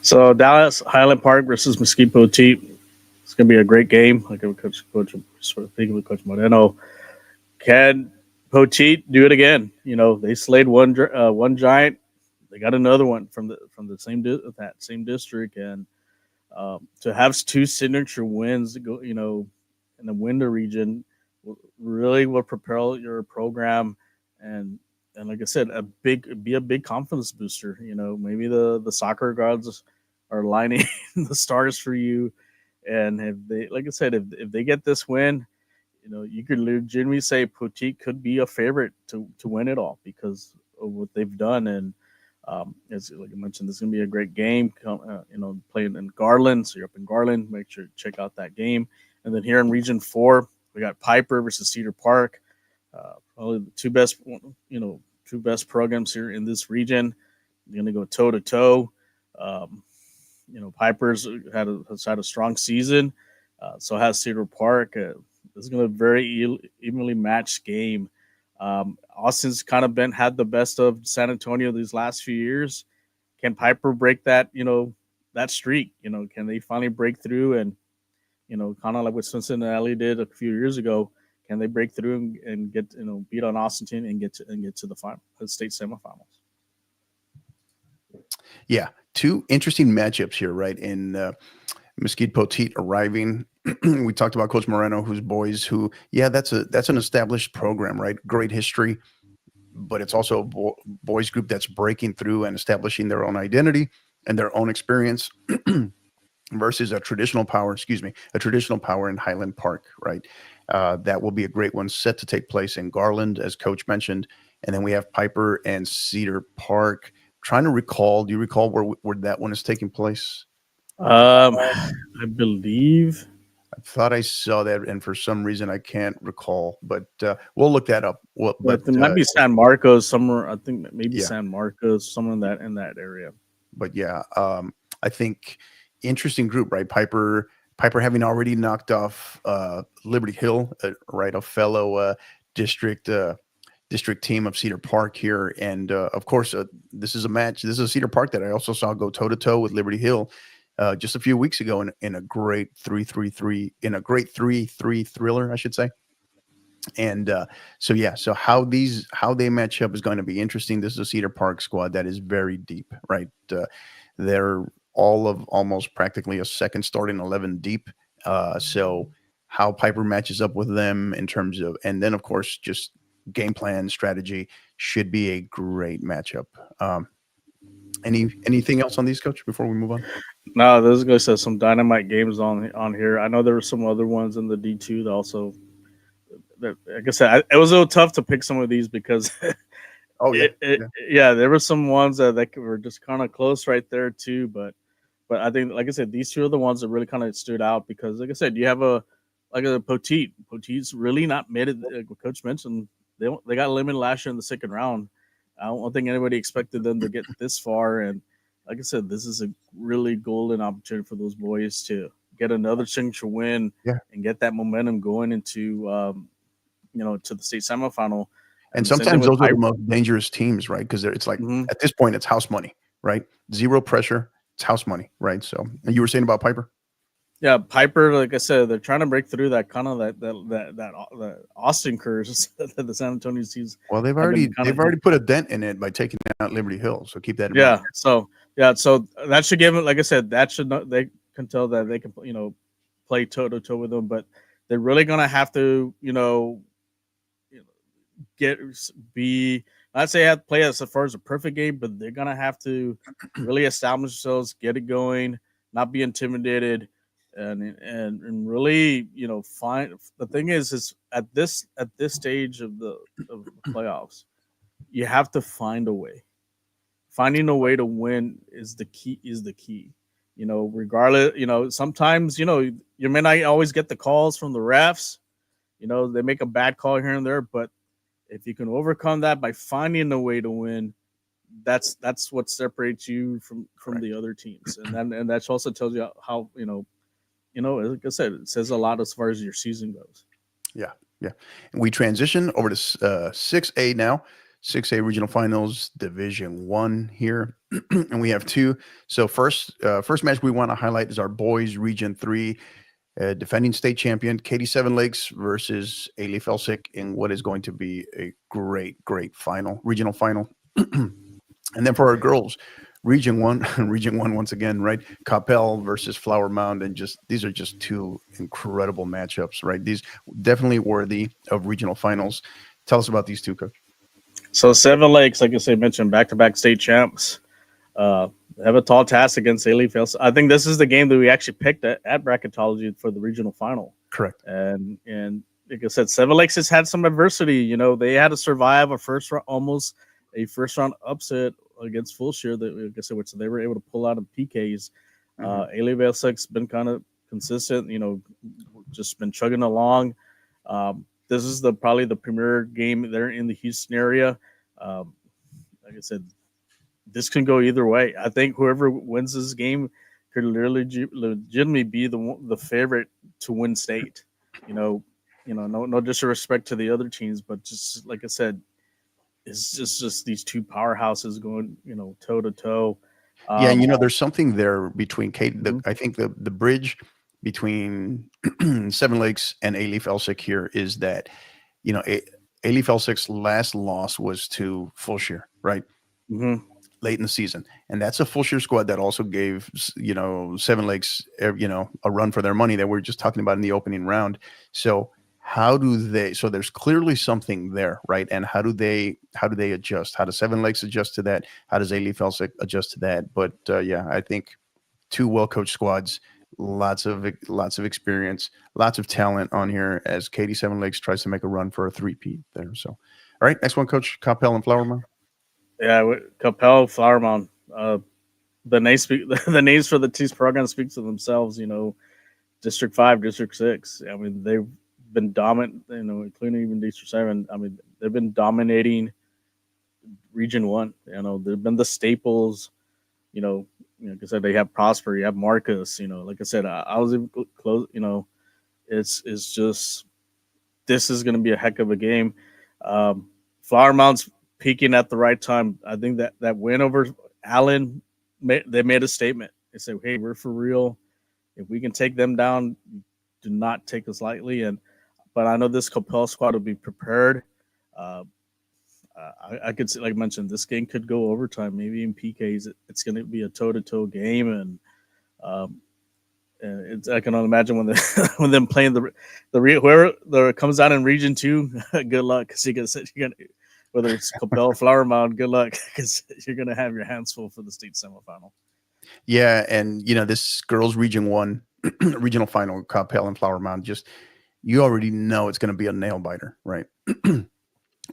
So Dallas Highland Park versus Mesquite Poteet. It's going to be a great game. Like Coach speaking with Coach Moreno, can Poteet do it again? They slayed one giant. They got another one from the same district, and to have two signature wins, in the winter region, really will propel your program, and like I said, be a big confidence booster. Maybe the soccer gods are lining the stars for you, and if they, like I said, if they get this win, you could legitimately say Poteet could be a favorite to win it all because of what they've done. And as like I mentioned, this is gonna be a great game. Playing in Garland, so you're up in Garland. Make sure to check out that game. And then here in Region 4, we got Piper versus Cedar Park. Probably the two best programs here in this region. They're gonna go toe to toe. Piper's has had a strong season. So has Cedar Park. This is gonna be a very evenly matched game. Austin's kind of had the best of San Antonio these last few years. Can Piper break that streak? Can they finally break through and, kind of like what Cincinnati did a few years ago? Can they break through and get, beat on Austin and get to the state semifinals?
Yeah, two interesting matchups here, right? In Mesquite Poteet arriving. We talked about Coach Moreno, whose boys, that's an established program, right? Great history, but it's also a boys group that's breaking through and establishing their own identity and their own experience versus a traditional power in Highland Park, right? That will be a great one, set to take place in Garland, as Coach mentioned. And then we have Piper and Cedar Park. Trying to recall, do you recall where that one is taking place?
I believe.
I thought I saw that, and for some reason I can't recall. But we'll look that up.
But it might be San Marcos somewhere. I think maybe San Marcos, somewhere in that area.
But yeah, I think interesting group, right? Piper having already knocked off Liberty Hill, right? A fellow district team of Cedar Park here, and of course, this is a match. This is a Cedar Park that I also saw go toe to toe with Liberty Hill just a few weeks ago in a great 3-3 thriller, I should say. And so how they match up is going to be interesting. This is a Cedar Park squad that is very deep, right? They're all of almost practically a second starting 11 deep. So how Piper matches up with them in terms of, and then of course just game plan strategy should be a great matchup. Anything else on these, Coach, before we move on?
No, there's going to say some dynamite games on here. I know there were some other ones in the D2 that also. Like I said, it was a little tough to pick some of these because. There were some ones that were just kind of close right there too. But I think, like I said, these two are the ones that really kind of stood out because, like I said, you have a Poteet. Poteet's really not made it. Like Coach mentioned, they got eliminated last year in the second round. I don't think anybody expected them to get this far. And like I said, this is a really golden opportunity for those boys to get another signature win,
Yeah.
and get that momentum going into to the state semifinal.
And
the same thing
sometimes
with
those are the
Piper.
most dangerous teams, right? Because it's like
Mhm.
at this point, it's house money, right? Zero pressure, it's house money, right? So, and you were saying about Piper?
Yeah, Piper, like I said, they're trying to break through that kind of that Austin curse that the San Antonio teams
Well, they've
have
already
been kind of
put a dent in it by taking out Liberty Hill. So keep that in mind.
So that should give them, like I said, that should not, they can tell that they can play toe to toe with them, but they're really gonna have to be, I'd say have to play as far as a perfect game, but they're gonna have to really establish themselves, get it going, not be intimidated, and really find. The thing is at this stage of the playoffs, you have to find a way. Finding a way to win is the key. Regardless, sometimes you may not always get the calls from the refs. They make a bad call here and there, but if you can overcome that by finding a way to win, that's what separates you from the other teams, and that also tells you how like I said, it says a lot as far as your season goes.
Yeah. And we transition over to 6A now. 6A regional finals, Division 1 here, and we have two. So first match we want to highlight is our boys Region 3. Defending state champion Katy Seven Lakes versus Ailey Felsick in what is going to be a great regional final. And then for our girls, Region 1 once again, right? Coppell versus Flower Mound, and these are just two incredible matchups, right? These definitely worthy of regional finals. Tell us about these two, Coach.
So Seven Lakes, like I say, mentioned back-to-back state champs. Have a tall task against Ailey Felsick. I think this is the game that we actually picked at bracketology for the regional final.
Correct.
And like I said, Seven Lakes has had some adversity. They had to survive almost a first round upset against Fulshire that, like I said, which they were able to pull out of PKs. Ailey Felsick's been kind of consistent. Just been chugging along. This is probably the premier game there in the Houston area. Like I said, this can go either way. I think whoever wins this game could legitimately be the favorite to win state. No disrespect to the other teams, but just like I said, it's just these two powerhouses going toe to toe.
Yeah, and there's something there between Kate.
Mm-hmm.
I think the bridge between Seven Lakes and Ailey Felsick here is that Ailey Felsick's last loss was to Fulshire, right?
Mm-hmm.
Late in the season, and that's a Fulshire squad that also gave Seven Lakes a run for their money that we were just talking about in the opening round. So how do they? So there's clearly something there, right? And how do they adjust? How does Seven Lakes adjust to that? How does Ailey Felsick adjust to that? But yeah, I think two well-coached squads, lots of experience, lots of talent on here as Katy Seven Lakes tries to make a run for a three-peat there. So, all right, next one, Coach. Coppell and Flower Mound.
Yeah, Coppell, Flower Mound. The names for the two programs speak for themselves. District 5, District 6. I mean, they've been dominant. Including even District 7. I mean, they've been dominating Region 1. They've been the staples. Like I said, they have Prosper. You have Marcus. Like I said, I was even close. It's just this is going to be a heck of a game. Flower Mound's peaking at the right time. I think that win over Allen, they made a statement. They said, "Hey, we're for real. If we can take them down, do not take us lightly." But I know this Coppell squad will be prepared. I could see, like I mentioned, this game could go overtime, maybe in PKs. It's going to be a toe-to-toe game, and I can only imagine when when them playing whoever comes out in Region 2. Good luck, because you're gonna. Whether it's Coppell, Flower Mound, good luck, because you're going to have your hands full for the state semifinal.
Yeah, and this girls' Region 1 regional final, Coppell and Flower Mound, you already know it's going to be a nail biter, right?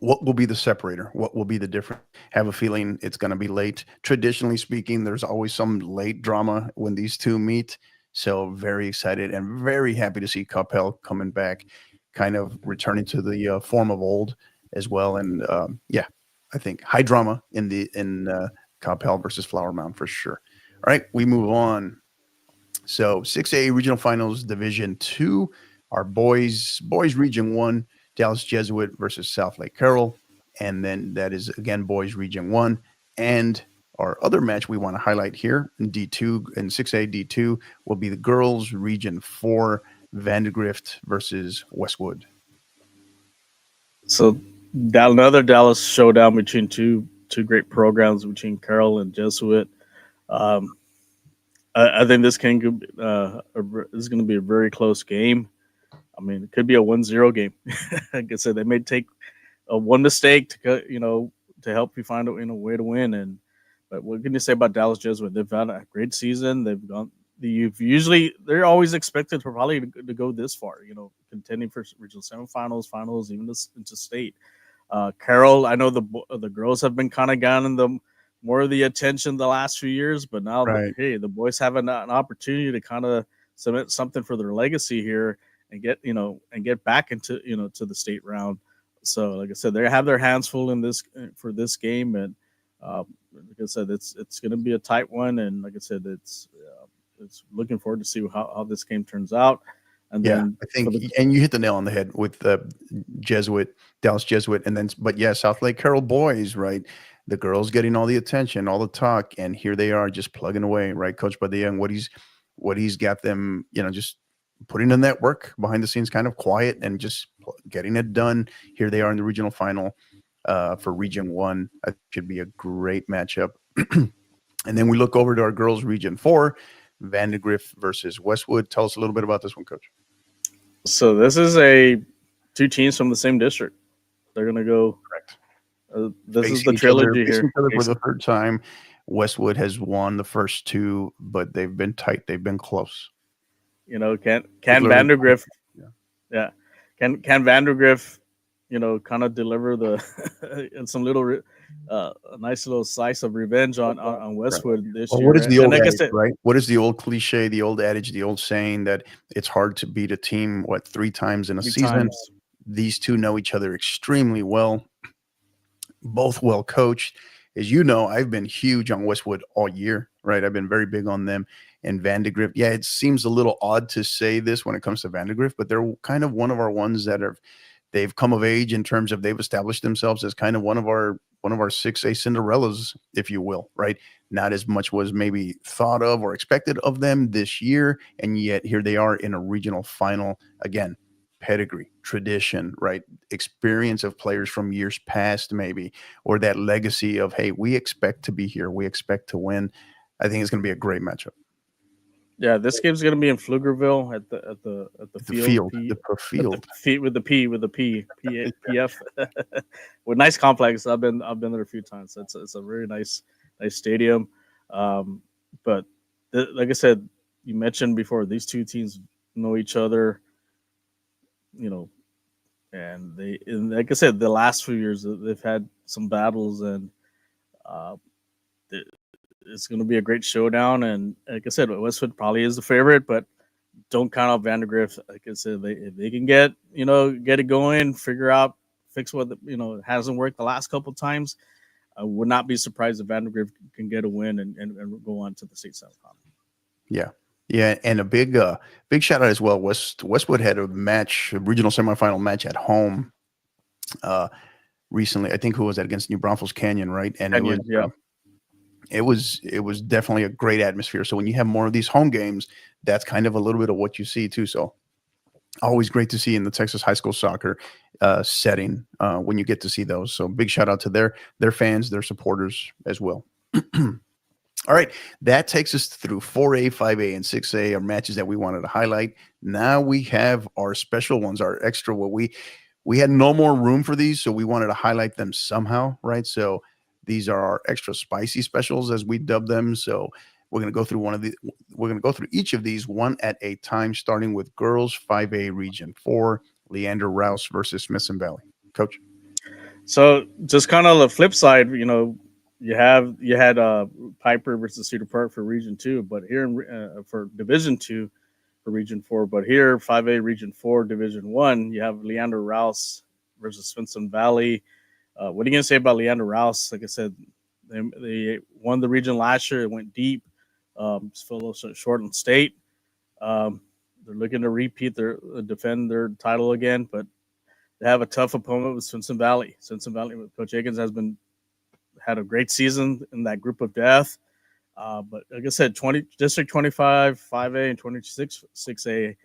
What will be the separator? What will be the difference? Have a feeling it's going to be late. Traditionally speaking, there's always some late drama when these two meet. So very excited and very happy to see Coppell coming back, kind of returning to the form of old as well. And yeah, I think high drama in Coppell versus Flower Mound for sure. All right, we move on. So 6A regional finals, Division 2, our boys Region 1, Dallas Jesuit versus South Lake Carroll. And then that is, again, boys Region 1. And our other match we want to highlight here in D2 and 6A D2 will be the girls Region 4, Vandergrift versus Westwood.
So that another Dallas showdown between two great programs, between Carroll and Jesuit. I think this is going to be a very close game. I mean, it could be a 1-0 game. Like I said, they may take one mistake to help you find a way to win. But what can you say about Dallas Jesuit? They've had a great season. They're always expected to probably to go this far. Contending for regional semifinals, finals, even into state. Carroll, I know the girls have been kind of gotten more of the attention the last few years, but now the boys have an opportunity to kind of submit something for their legacy here and get back into to the state round. So like I said, they have their hands full in this for this game, and like I said, it's going to be a tight one, and like I said, it's looking forward to see how this game turns out. And then
I think, and you hit the nail on the head with the Dallas Jesuit, and then, but yeah, South Lake Carroll boys, right? The girls getting all the attention, all the talk, and here they are just plugging away, right? Coach Badilla and what he's got them, just putting in that work behind the scenes, kind of quiet and just getting it done. Here they are in the regional final for Region 1. That should be a great matchup. And then we look over to our girls Region 4, Vandergrift versus Westwood. Tell us a little bit about this one, Coach.
So this is two teams from the same district. They're going to go.
Correct.
This is the trilogy here.
For the third time. Westwood has won the first two, but they've been tight. They've been close.
Can Vandergrift? Yeah. Can Vandergrift? Kind of deliver and some little a nice little slice of revenge on Westwood this year.
What is the old adage, right? What is the old cliche, the old adage, the old saying that it's hard to beat a team, 3 times in a season? These two know each other extremely well, both well coached. As you know, I've been huge on Westwood all year, right? I've been very big on them. And Vandergrift, it seems a little odd to say this when it comes to Vandergrift, but they're kind of one of our ones that they've come of age in terms of they've established themselves as kind of one of our 6A Cinderellas, if you will, right? Not as much was maybe thought of or expected of them this year, and yet here they are in a regional final. Again, pedigree, tradition, right? Experience of players from years past, maybe, or that legacy of, hey, we expect to be here, we expect to win. I think it's going to be a great matchup.
Yeah, this game's going to be in Pflugerville at the field. With the PF with nice complex. I've been there a few times. It's a very nice stadium. But like I said, you mentioned before, these two teams know each other. And like I said, the last few years they've had some battles, and it's going to be a great showdown. And like I said, Westwood probably is the favorite, but don't count out Vandergrift. Like I said, if they can get it going, fix what hasn't worked the last couple of times, I would not be surprised if Vandergrift can get a win and go on to the state semifinal.
Yeah, and a big shout out as well. Westwood had a regional semifinal match at home recently. I think who was that against New Braunfels Canyon, right? And it was definitely a great atmosphere. So when you have more of these home games, that's kind of a little bit of what you see too. So always great to see in the Texas high school soccer setting when you get to see those. So big shout out to their fans, their supporters as well. All right, that takes us through 4A, 5A, and 6A, our matches that we wanted to highlight. Now we have our special ones, our extra. We had no more room for these, so we wanted to highlight them somehow, right? So these are our extra spicy specials, as we dub them. So we're going to go through we're going to go through each of these one at a time, starting with girls 5A Region 4, Leander Rouse versus Smithson Valley. Coach.
So just kind of the flip side, you had Piper versus Cedar Park for Region 2, but here for Division 2 for Region 4, but here 5A Region 4 Division 1, you have Leander Rouse versus Smithson Valley. What are you going to say about Leander Rouse? Like I said, they won the region last year. It went deep. Just fell a little short in state. They're looking to defend their title again, but they have a tough opponent with Swinson Valley. Swinson Valley with Coach Higgins had a great season in that group of death. But like I said, District 25, 5A, and 26, 6A,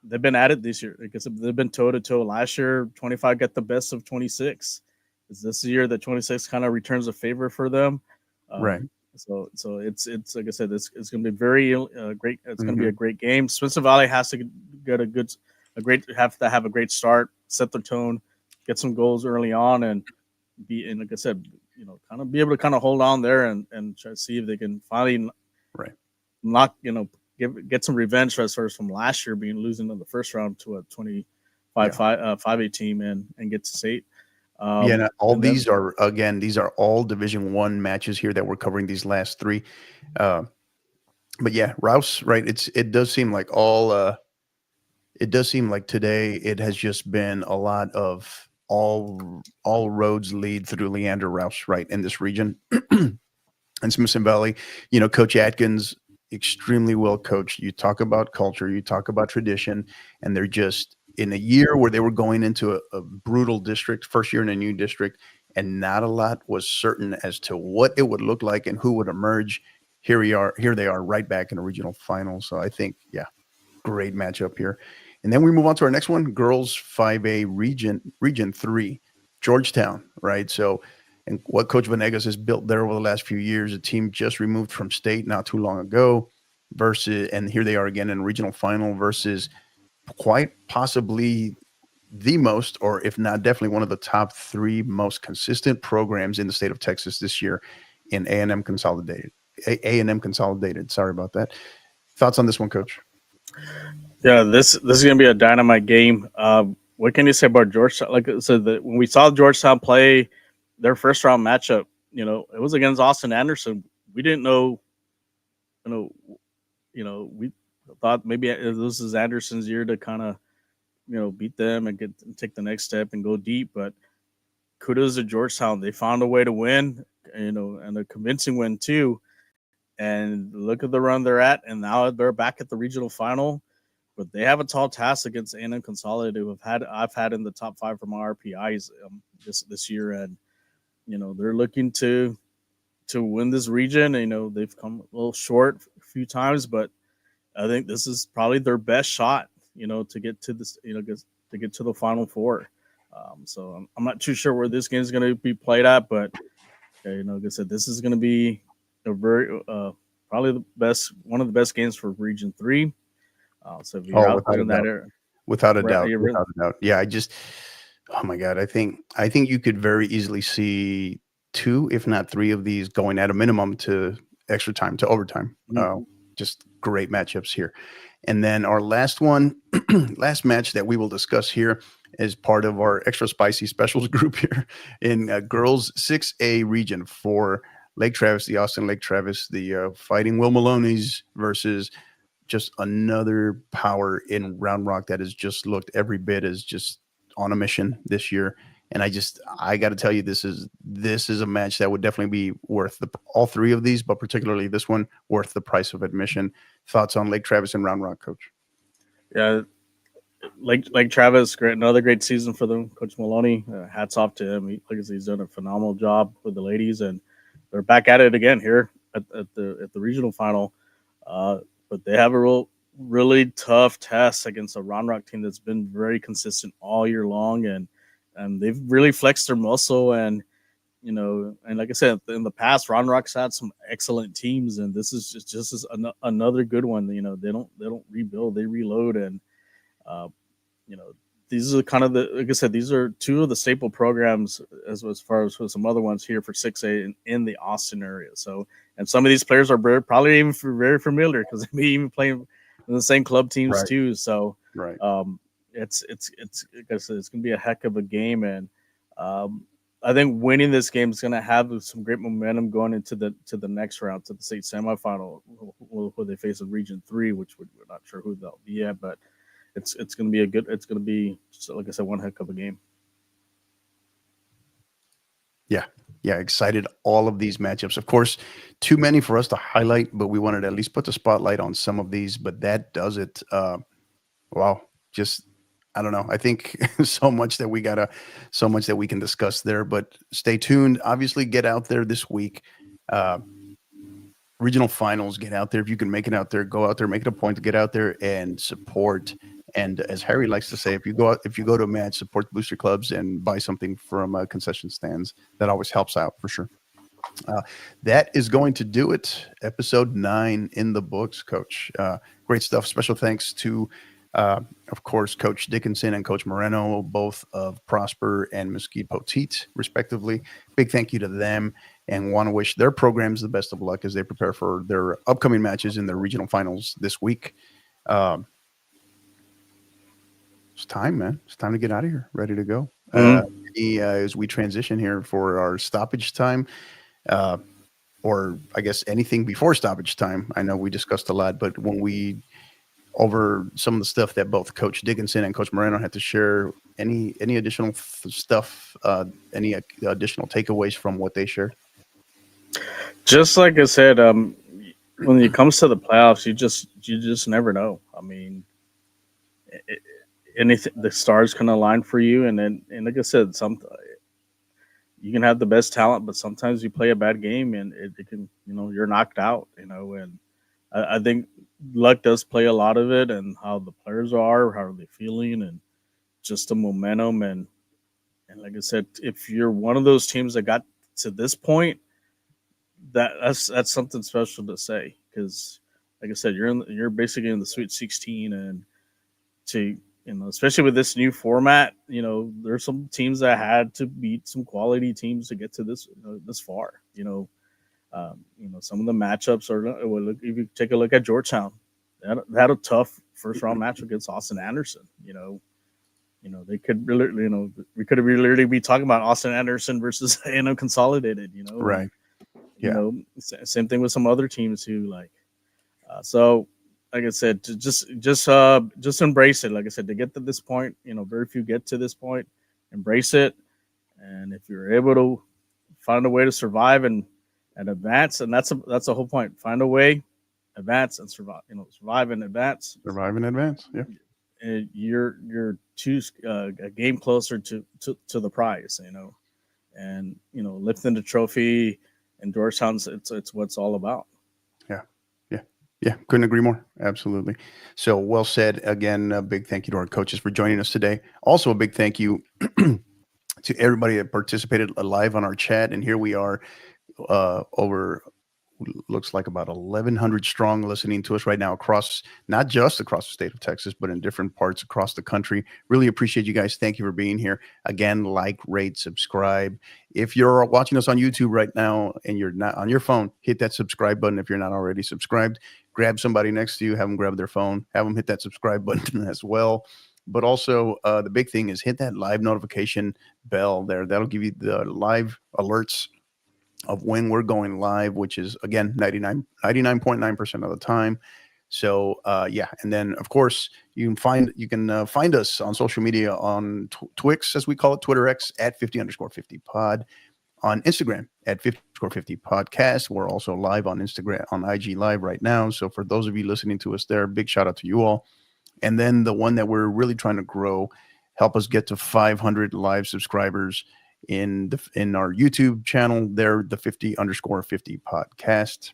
they've been at it this year. Like I said, they've been toe to toe. Last year, 25 got the best of 26. Is this year that 26 kind of returns a favor for them?
Right.
So it's like I said, it's going to be very great. It's going to be a great game. Swinson Valley has to get have a great start, set the tone, get some goals early on, and like I said, kind of be able to kind of hold on there and try to see if they can finally knock, get some revenge from last year losing in the first round to a 5A team and get to state.
These are all Division I matches here that we're covering these last three. But yeah, Rouse, right? It does seem like today it has just been a lot of all roads lead through Leander Rouse, right, in this region. And Smithson Valley, Coach Atkins, extremely well coached. You talk about culture, you talk about tradition, and they're just in a year where they were going into a brutal district, first year in a new district, and not a lot was certain as to what it would look like and who would emerge. Here they are right back in a regional final. So I think, great matchup here. And then we move on to our next one, girls 5A region 3, Georgetown, right? So, and what Coach Venegas has built there over the last few years, a team just removed from state not too long ago and here they are again in regional final versus quite possibly the most, or if not definitely one of the top 3 most consistent programs in the state of Texas this year in A&M Consolidated. Sorry about that. Thoughts on this one, Coach?
Yeah, this is going to be a dynamite game. What can you say about Georgetown? Like I said, when we saw Georgetown play their first round matchup, it was against Austin Anderson. We didn't know, we thought maybe this is Anderson's year to kind of, beat them and take the next step and go deep. But kudos to Georgetown. They found a way to win, and a convincing win too. And look at the run they're at, and now they're back at the regional final. But they have a tall task against A&M Consolidated, who I've had in the top 5 from our RPIs this year, and they're looking to win this region. They've come a little short a few times, but I think this is probably their best shot, to get to this, to get to the Final Four. So I'm not too sure where this game is going to be played at, but like I said, this is going to be a very probably one of the best games for Region 3. So if you're out in that area,
without a doubt. Yeah, oh my God, I think you could very easily see 2, if not 3 of these going at a minimum to extra time, to overtime. Just great matchups here. And then our last match that we will discuss here as part of our extra spicy specials group here in girls 6A region 4, Lake Travis, the Austin Lake Travis, the Fighting Will Maloney's versus just another power in Round Rock that has just looked every bit as just on a mission this year. And I got to tell you, this is a match that would definitely be worth all 3 of these, but particularly this one, worth the price of admission. Thoughts on Lake Travis and Round Rock, Coach?
Yeah, Lake Travis, another great season for them. Coach Maloney, hats off to him. He's done a phenomenal job with the ladies, and they're back at it again here at the regional final. But they have a really tough test against a Round Rock team that's been very consistent all year long, and they've really flexed their muscle. And and like I said, in the past, Round Rock's had some excellent teams, and this is just another good one. They don't rebuild, they reload, and these are kind of like I said, these are 2 of the staple programs as far as some other ones here for 6A in the Austin area. So, and some of these players are probably even very familiar because they may even play in the same club teams too. So,
right.
It's like I said, it's going to be a heck of a game, and I think winning this game is going to have some great momentum going into the next round, to the state semifinal, where they face in Region 3, which we're not sure who they'll be at, but it's going to be, like I said, one heck of a game.
Yeah, yeah, excited all of these matchups. Of course, too many for us to highlight, but we wanted to at least put the spotlight on some of these. But that does it. Wow, just I don't know. I think so much that we can discuss there. But stay tuned. Obviously, get out there this week. Uh, Regional finals, get out there. If you can make it out there, go out there, make it a point to get out there and support. And as Harry likes to say, if you go to a match, support the booster clubs and buy something from concession stands. That always helps out for sure. That is going to do it. Episode 9 in the books, Coach. Great stuff. Special thanks to, of course, Coach Dickinson and Coach Moreno, both of Prosper and Mesquite Poteet, respectively. Big thank you to them, and want to wish their programs the best of luck as they prepare for their upcoming matches in their regional finals this week. It's time, man. It's time to get out of here. Ready to go. As we transition here for our stoppage time, or I guess anything before stoppage time. I know we discussed a lot, but when we over some of the stuff that both Coach Dickinson and Coach Moreno had to share, any additional stuff, any additional takeaways from what they shared?
Just like I said, when it comes to the playoffs, you just never know. I mean, anything, the stars can align for you, and like I said, you can have the best talent, but sometimes you play a bad game and it can, you're knocked out, and I think luck does play a lot of it, and how the players are, how are they feeling, and just the momentum. And like I said, if you're one of those teams that got to this point, that's something special to say, because like I said, you're basically in the Sweet 16, and to, especially with this new format, there's some teams that had to beat some quality teams to get to this far. Some of the matchups are. Well, if you take a look at Georgetown, they had a tough first round match against Austin Anderson. They could really, we could really be talking about Austin Anderson versus A&M Consolidated.
Right. Yeah.
Same thing with some other teams who so. Like I said, to just embrace it. Like I said, to get to this point, very few get to this point. Embrace it, and if you're able to find a way to survive and advance, and that's the whole point. Find a way, advance, and survive. Survive and advance.
Survive and advance. Yeah.
And you're a game closer to the prize. And lifting the trophy in Georgetown's it's what it's all about.
Yeah, couldn't agree more. Absolutely. So well said. Again, a big thank you to our coaches for joining us today. Also, a big thank you to everybody that participated live on our chat. And here we are, over, looks like about 1,100 strong listening to us right now not just across the state of Texas, but in different parts across the country. Really appreciate you guys. Thank you for being here. Again, like, rate, subscribe. If you're watching us on YouTube right now and you're not on your phone, hit that subscribe button if you're not already subscribed. Grab somebody next to you, have them grab their phone, have them hit that subscribe button as well. But also, the big thing is hit that live notification bell there. That'll give you the live alerts of when we're going live, which is, again, 99.9% of the time. So, yeah. And then, of course, you can find us on social media on Twix, as we call it, Twitter X, at 50_50 pod. On Instagram at 50_50 podcast. We're also live on Instagram, on IG Live right now. So for those of you listening to us there, big shout out to you all. And then the one that we're really trying to grow, help us get to 500 live subscribers in our YouTube channel there, the 50_50 podcast.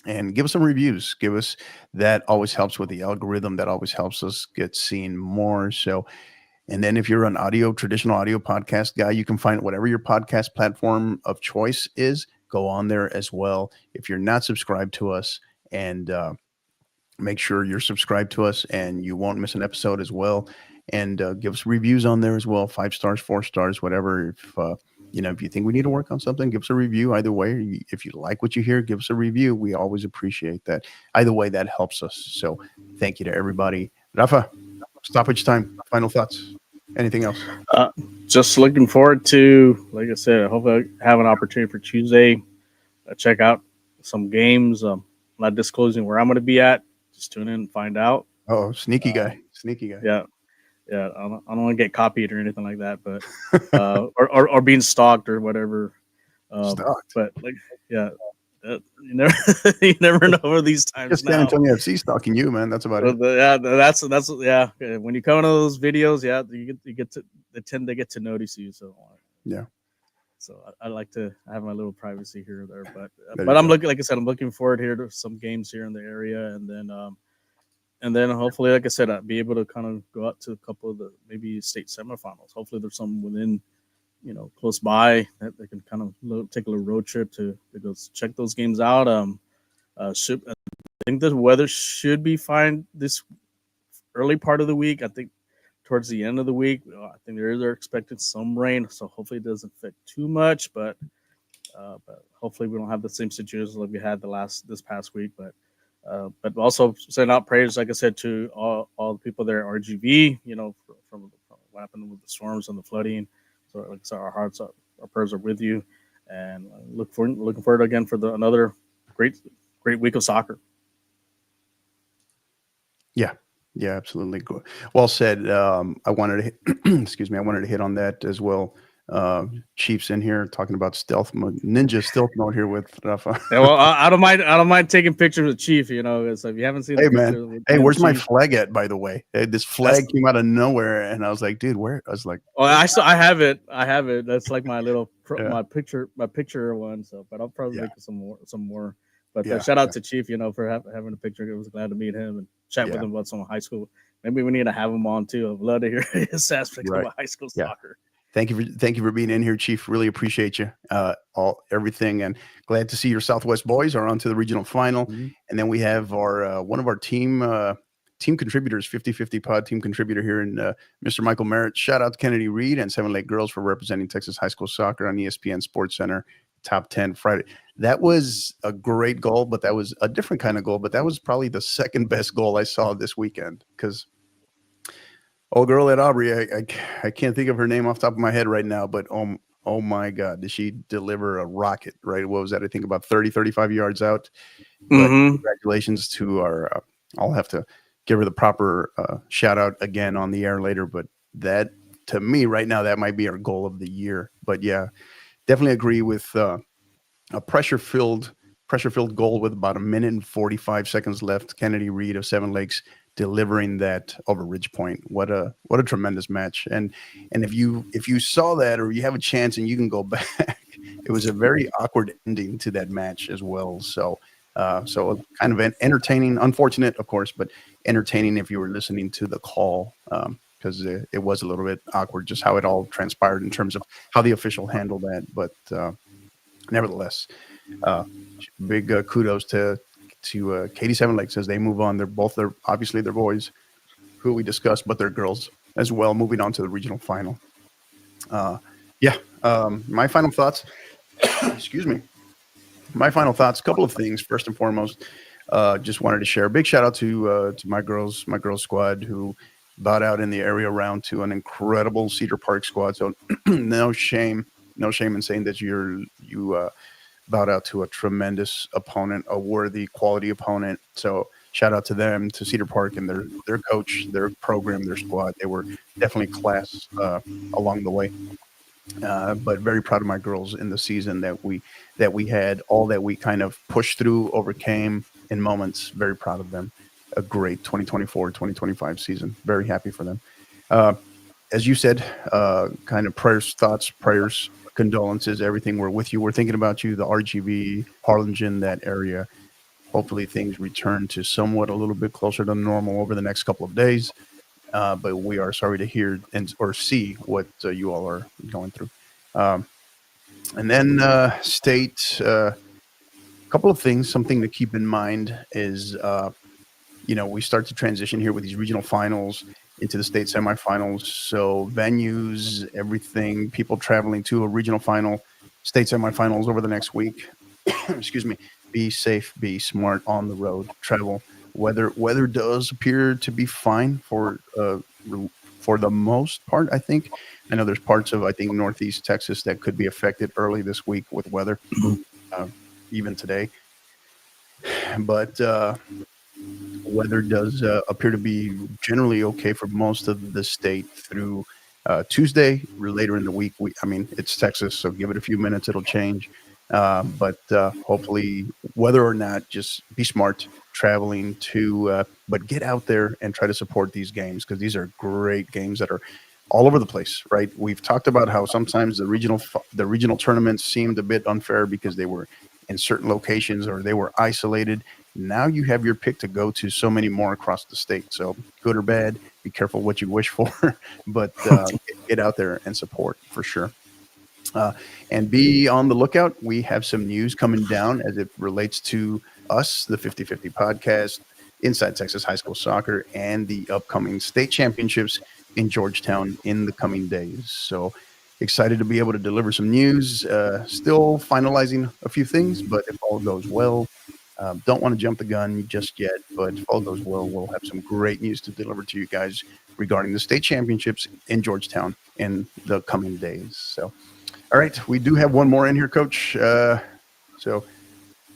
And give us some reviews. Give us, that always helps with the algorithm. That always helps us get seen more. So, and then if you're an traditional audio podcast guy, you can find whatever your podcast platform of choice is, go on there as well. If you're not subscribed to us, and make sure you're subscribed to us, and you won't miss an episode as well. And give us reviews on there as well, 5 stars, 4 stars, whatever. If you think we need to work on something, give us a review. Either way, if you like what you hear, give us a review. We always appreciate that. Either way, that helps us. So thank you to everybody. Rafa, stoppage time. Final thoughts. Anything else?
Just looking forward to, like I said, I hope I have an opportunity for Tuesday. Check out some games. I'm not disclosing where I'm going to be at. Just tune in and find out.
Oh, sneaky guy.
Yeah. I don't want to get copied or anything like that, but or being stalked or whatever.
Stocked.
But like, yeah, you never you never know over these times
Just San
now.
Antonio FC stalking you, man. That's about it.
Yeah, that's yeah. When you come into those videos, yeah, you get to they tend to get to notice you. So
Yeah.
So I like to have my little privacy here or there,
There
but
you
I'm
go.
looking, like I said, I'm looking forward here to some games here in the area, and then hopefully, like I said, I'll be able to kind of go out to a couple of the maybe state semifinals. Hopefully, there's some within, close by that they can kind of take a little road trip to go check those games out. I think the weather should be fine this early part of the week. I think towards the end of the week, I think they're expecting some rain, so hopefully it doesn't affect too much. But hopefully we don't have the same situation like we had this past week. But also send out prayers, like I said, to all the people there at RGV. From what happened with the storms and the flooding. So like I said, our prayers are with you, and looking forward again for another great week of soccer.
Yeah, absolutely. Well said. I wanted to hit, I wanted to hit on that as well. Chief's in here talking about ninja stealth mode here with Rafa.
Yeah, well, I don't mind taking pictures with Chief. So if you haven't seen,
Hey
the
man, hey, where's my
Chief,
flag at? By the way, this flag came out of nowhere, and I was like, dude, where? I was like,
oh, I have it. That's like my little
Yeah.
my picture one. So, but I'll probably make some more. But
Yeah,
shout out to Chief, for having a picture. I was glad to meet him and chat with him about some high school. Maybe we need to have him on too. I'd love to hear his aspects about high school soccer.
Thank you for being in here, Chief. Really appreciate you. Everything, and glad to see your Southwest boys are on to the regional final.
Mm-hmm.
And then we have our one of our team contributors, 50-50 pod team contributor here in Mr. Michael Merritt. Shout out to Kennedy Reed and Seven Lake Girls for representing Texas high school soccer on ESPN Sports Center Top 10 Friday. That was a great goal, but that was a different kind of goal. But that was probably the second best goal I saw this weekend, because old girl at Aubrey, I can't think of her name off the top of my head right now, but oh my God, did she deliver a rocket, right? What was that? I think about 35 yards out. But congratulations to our, I'll have to give her the proper shout out again on the air later, but that, to me right now, that might be our goal of the year. But yeah, definitely agree with a pressure-filled goal with about 1 minute and 45 seconds left. Kennedy Reed of Seven Lakes delivering that over Ridge Point. What a tremendous match. And if you saw that, or you have a chance and you can go back, it was a very awkward ending to that match as well. So kind of an entertaining, unfortunate of course, but entertaining if you were listening to the call, because it was a little bit awkward just how it all transpired in terms of how the official handled that. But nevertheless, big kudos to Katie Seven Lakes as they move on. They're obviously they're boys who we discussed, but they're girls as well, moving on to the regional final. My final thoughts. Excuse me. My final thoughts. A couple of things. First and foremost, just wanted to share a big shout out to my girls squad who bowed out in the area round to an incredible Cedar Park squad. So no shame in saying that you bowed out to a tremendous opponent, a worthy quality opponent. So shout out to them, to Cedar Park and their coach, their program, their squad. They were definitely class along the way. But very proud of my girls in the season that we had, all that we kind of pushed through, overcame in moments. Very proud of them. A great 2024-2025 season. Very happy for them. As you said, kind of prayers, condolences, everything. We're with you. We're thinking about you, the RGV, Harlingen, that area. Hopefully things return to somewhat a little bit closer to normal over the next couple of days. But we are sorry to hear or see what you all are going through. And then state, a couple of things, something to keep in mind is, we start to transition here with these regional finals into the state semifinals. So venues, everything, people traveling to a regional final, state semifinals over the next week. Excuse me. Be safe, be smart on the road, travel. Weather does appear to be fine for the most part, I think. I know there's parts of, I think, Northeast Texas that could be affected early this week with weather, even today. But weather does appear to be generally okay for most of the state through Tuesday, later in the week. It's Texas, so give it a few minutes; it'll change. But hopefully, whether or not, just be smart traveling to, but get out there and try to support these games, because these are great games that are all over the place, right? We've talked about how sometimes the regional tournaments seemed a bit unfair because they were in certain locations or they were isolated. Now you have your pick to go to so many more across the state. So good or bad, be careful what you wish for, but get out there and support for sure. And be on the lookout. We have some news coming down as it relates to us, the 50/50 podcast, Inside Texas High School Soccer, and the upcoming state championships in Georgetown in the coming days. So excited to be able to deliver some news. Still finalizing a few things, but if all goes well, don't want to jump the gun just yet, but if all goes well, we'll have some great news to deliver to you guys regarding the state championships in Georgetown in the coming days. So, all right, we do have one more in here, Coach. So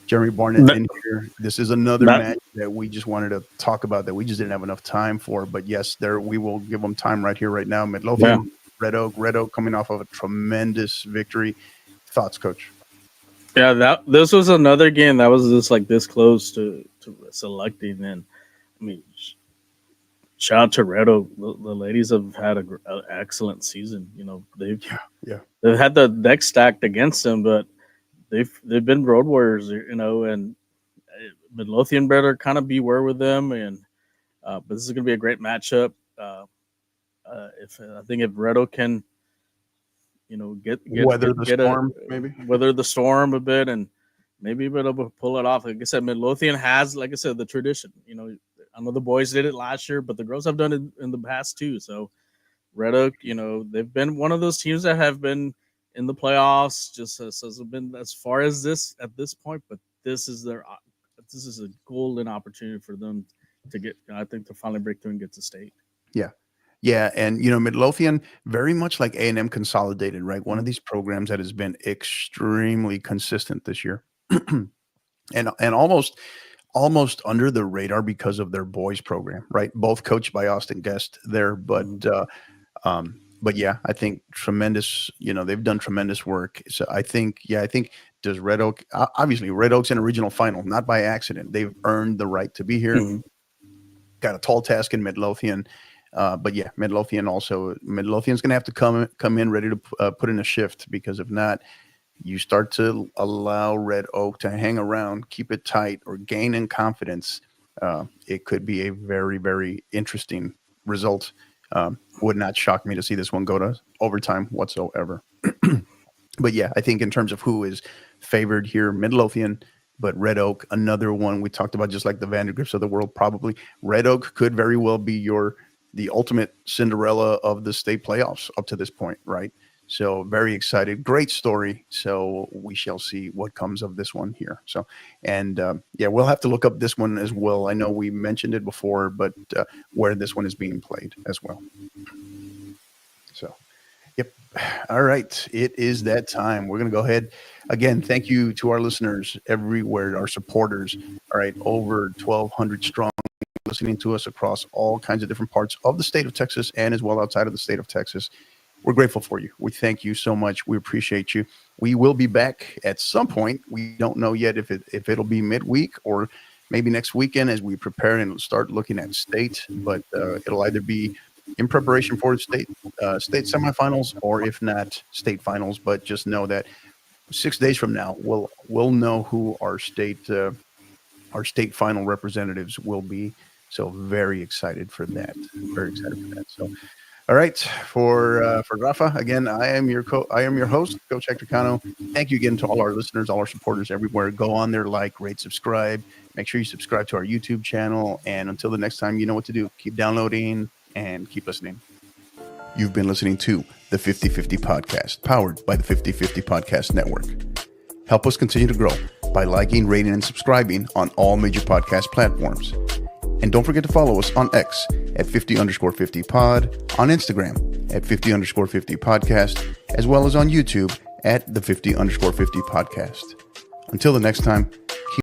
Jeremy Barnett in here. This is another match that we just wanted to talk about that we just didn't have enough time for. But yes, we will give them time right here, right now. Midlothian, Red Oak coming off of a tremendous victory. Thoughts, Coach?
Yeah, this was another game that was just like this close to selecting. And I mean, shout out to Red Oak. The ladies have had an excellent season. You know, they've had the deck stacked against them, but they've been road warriors. You know, and Midlothian better kind of beware with them. And but this is going to be a great matchup. I think if Red Oak can, you know, weather the storm a bit, and maybe be able to pull it off. Like I said, Midlothian has, like I said, the tradition. You know, I know the boys did it last year, but the girls have done it in the past too. So Red Oak, you know, they've been one of those teams that have been in the playoffs, just has been as far as this at this point. But this is a golden opportunity for them to get, I think, to finally break through and get to state.
Yeah, and you know, Midlothian, very much like A&M Consolidated, right? One of these programs that has been extremely consistent this year, and almost under the radar because of their boys program, right? Both coached by Austin Guest there, but yeah, I think tremendous. You know, they've done tremendous work. So I think does Red Oak? Obviously, Red Oak's in a regional final, not by accident. They've earned the right to be here. Mm-hmm. Got a tall task in Midlothian. But yeah, Midlothian's going to have to come in ready to put in a shift, because if not, you start to allow Red Oak to hang around, keep it tight, or gain in confidence. It could be a very, very interesting result. Would not shock me to see this one go to overtime whatsoever. But yeah, I think in terms of who is favored here, Midlothian, but Red Oak, another one we talked about, just like the Vandergriffs of the world, probably. Red Oak could very well be the ultimate Cinderella of the state playoffs up to this point, right? So very excited. Great story. So we shall see what comes of this one here. So, and we'll have to look up this one as well. I know we mentioned it before, but where this one is being played as well. So, yep. All right. It is that time. We're going to go ahead. Again, thank you to our listeners everywhere, our supporters. All right. Over 1,200 strong, listening to us across all kinds of different parts of the state of Texas and as well outside of the state of Texas. We're grateful for you. We thank you so much. We appreciate you. We will be back at some point. We don't know yet if it'll be midweek or maybe next weekend as we prepare and start looking at state, but it'll either be in preparation for state semifinals, or if not, state finals. But just know that 6 days from now, we'll know who our state final representatives will be. So very excited for that. So, all right, for Rafa, again, I am your host, Coach Hector Cano. Thank you again to all our listeners, all our supporters everywhere. Go on there, like, rate, subscribe. Make sure you subscribe to our YouTube channel. And until the next time, you know what to do. Keep downloading and keep listening. You've been listening to the 50/50 Podcast, powered by the 50/50 Podcast Network. Help us continue to grow by liking, rating, and subscribing on all major podcast platforms. And don't forget to follow us on X at 50_50pod, on Instagram at 50_50 podcast, as well as on YouTube at the 50_50 podcast. Until the next time,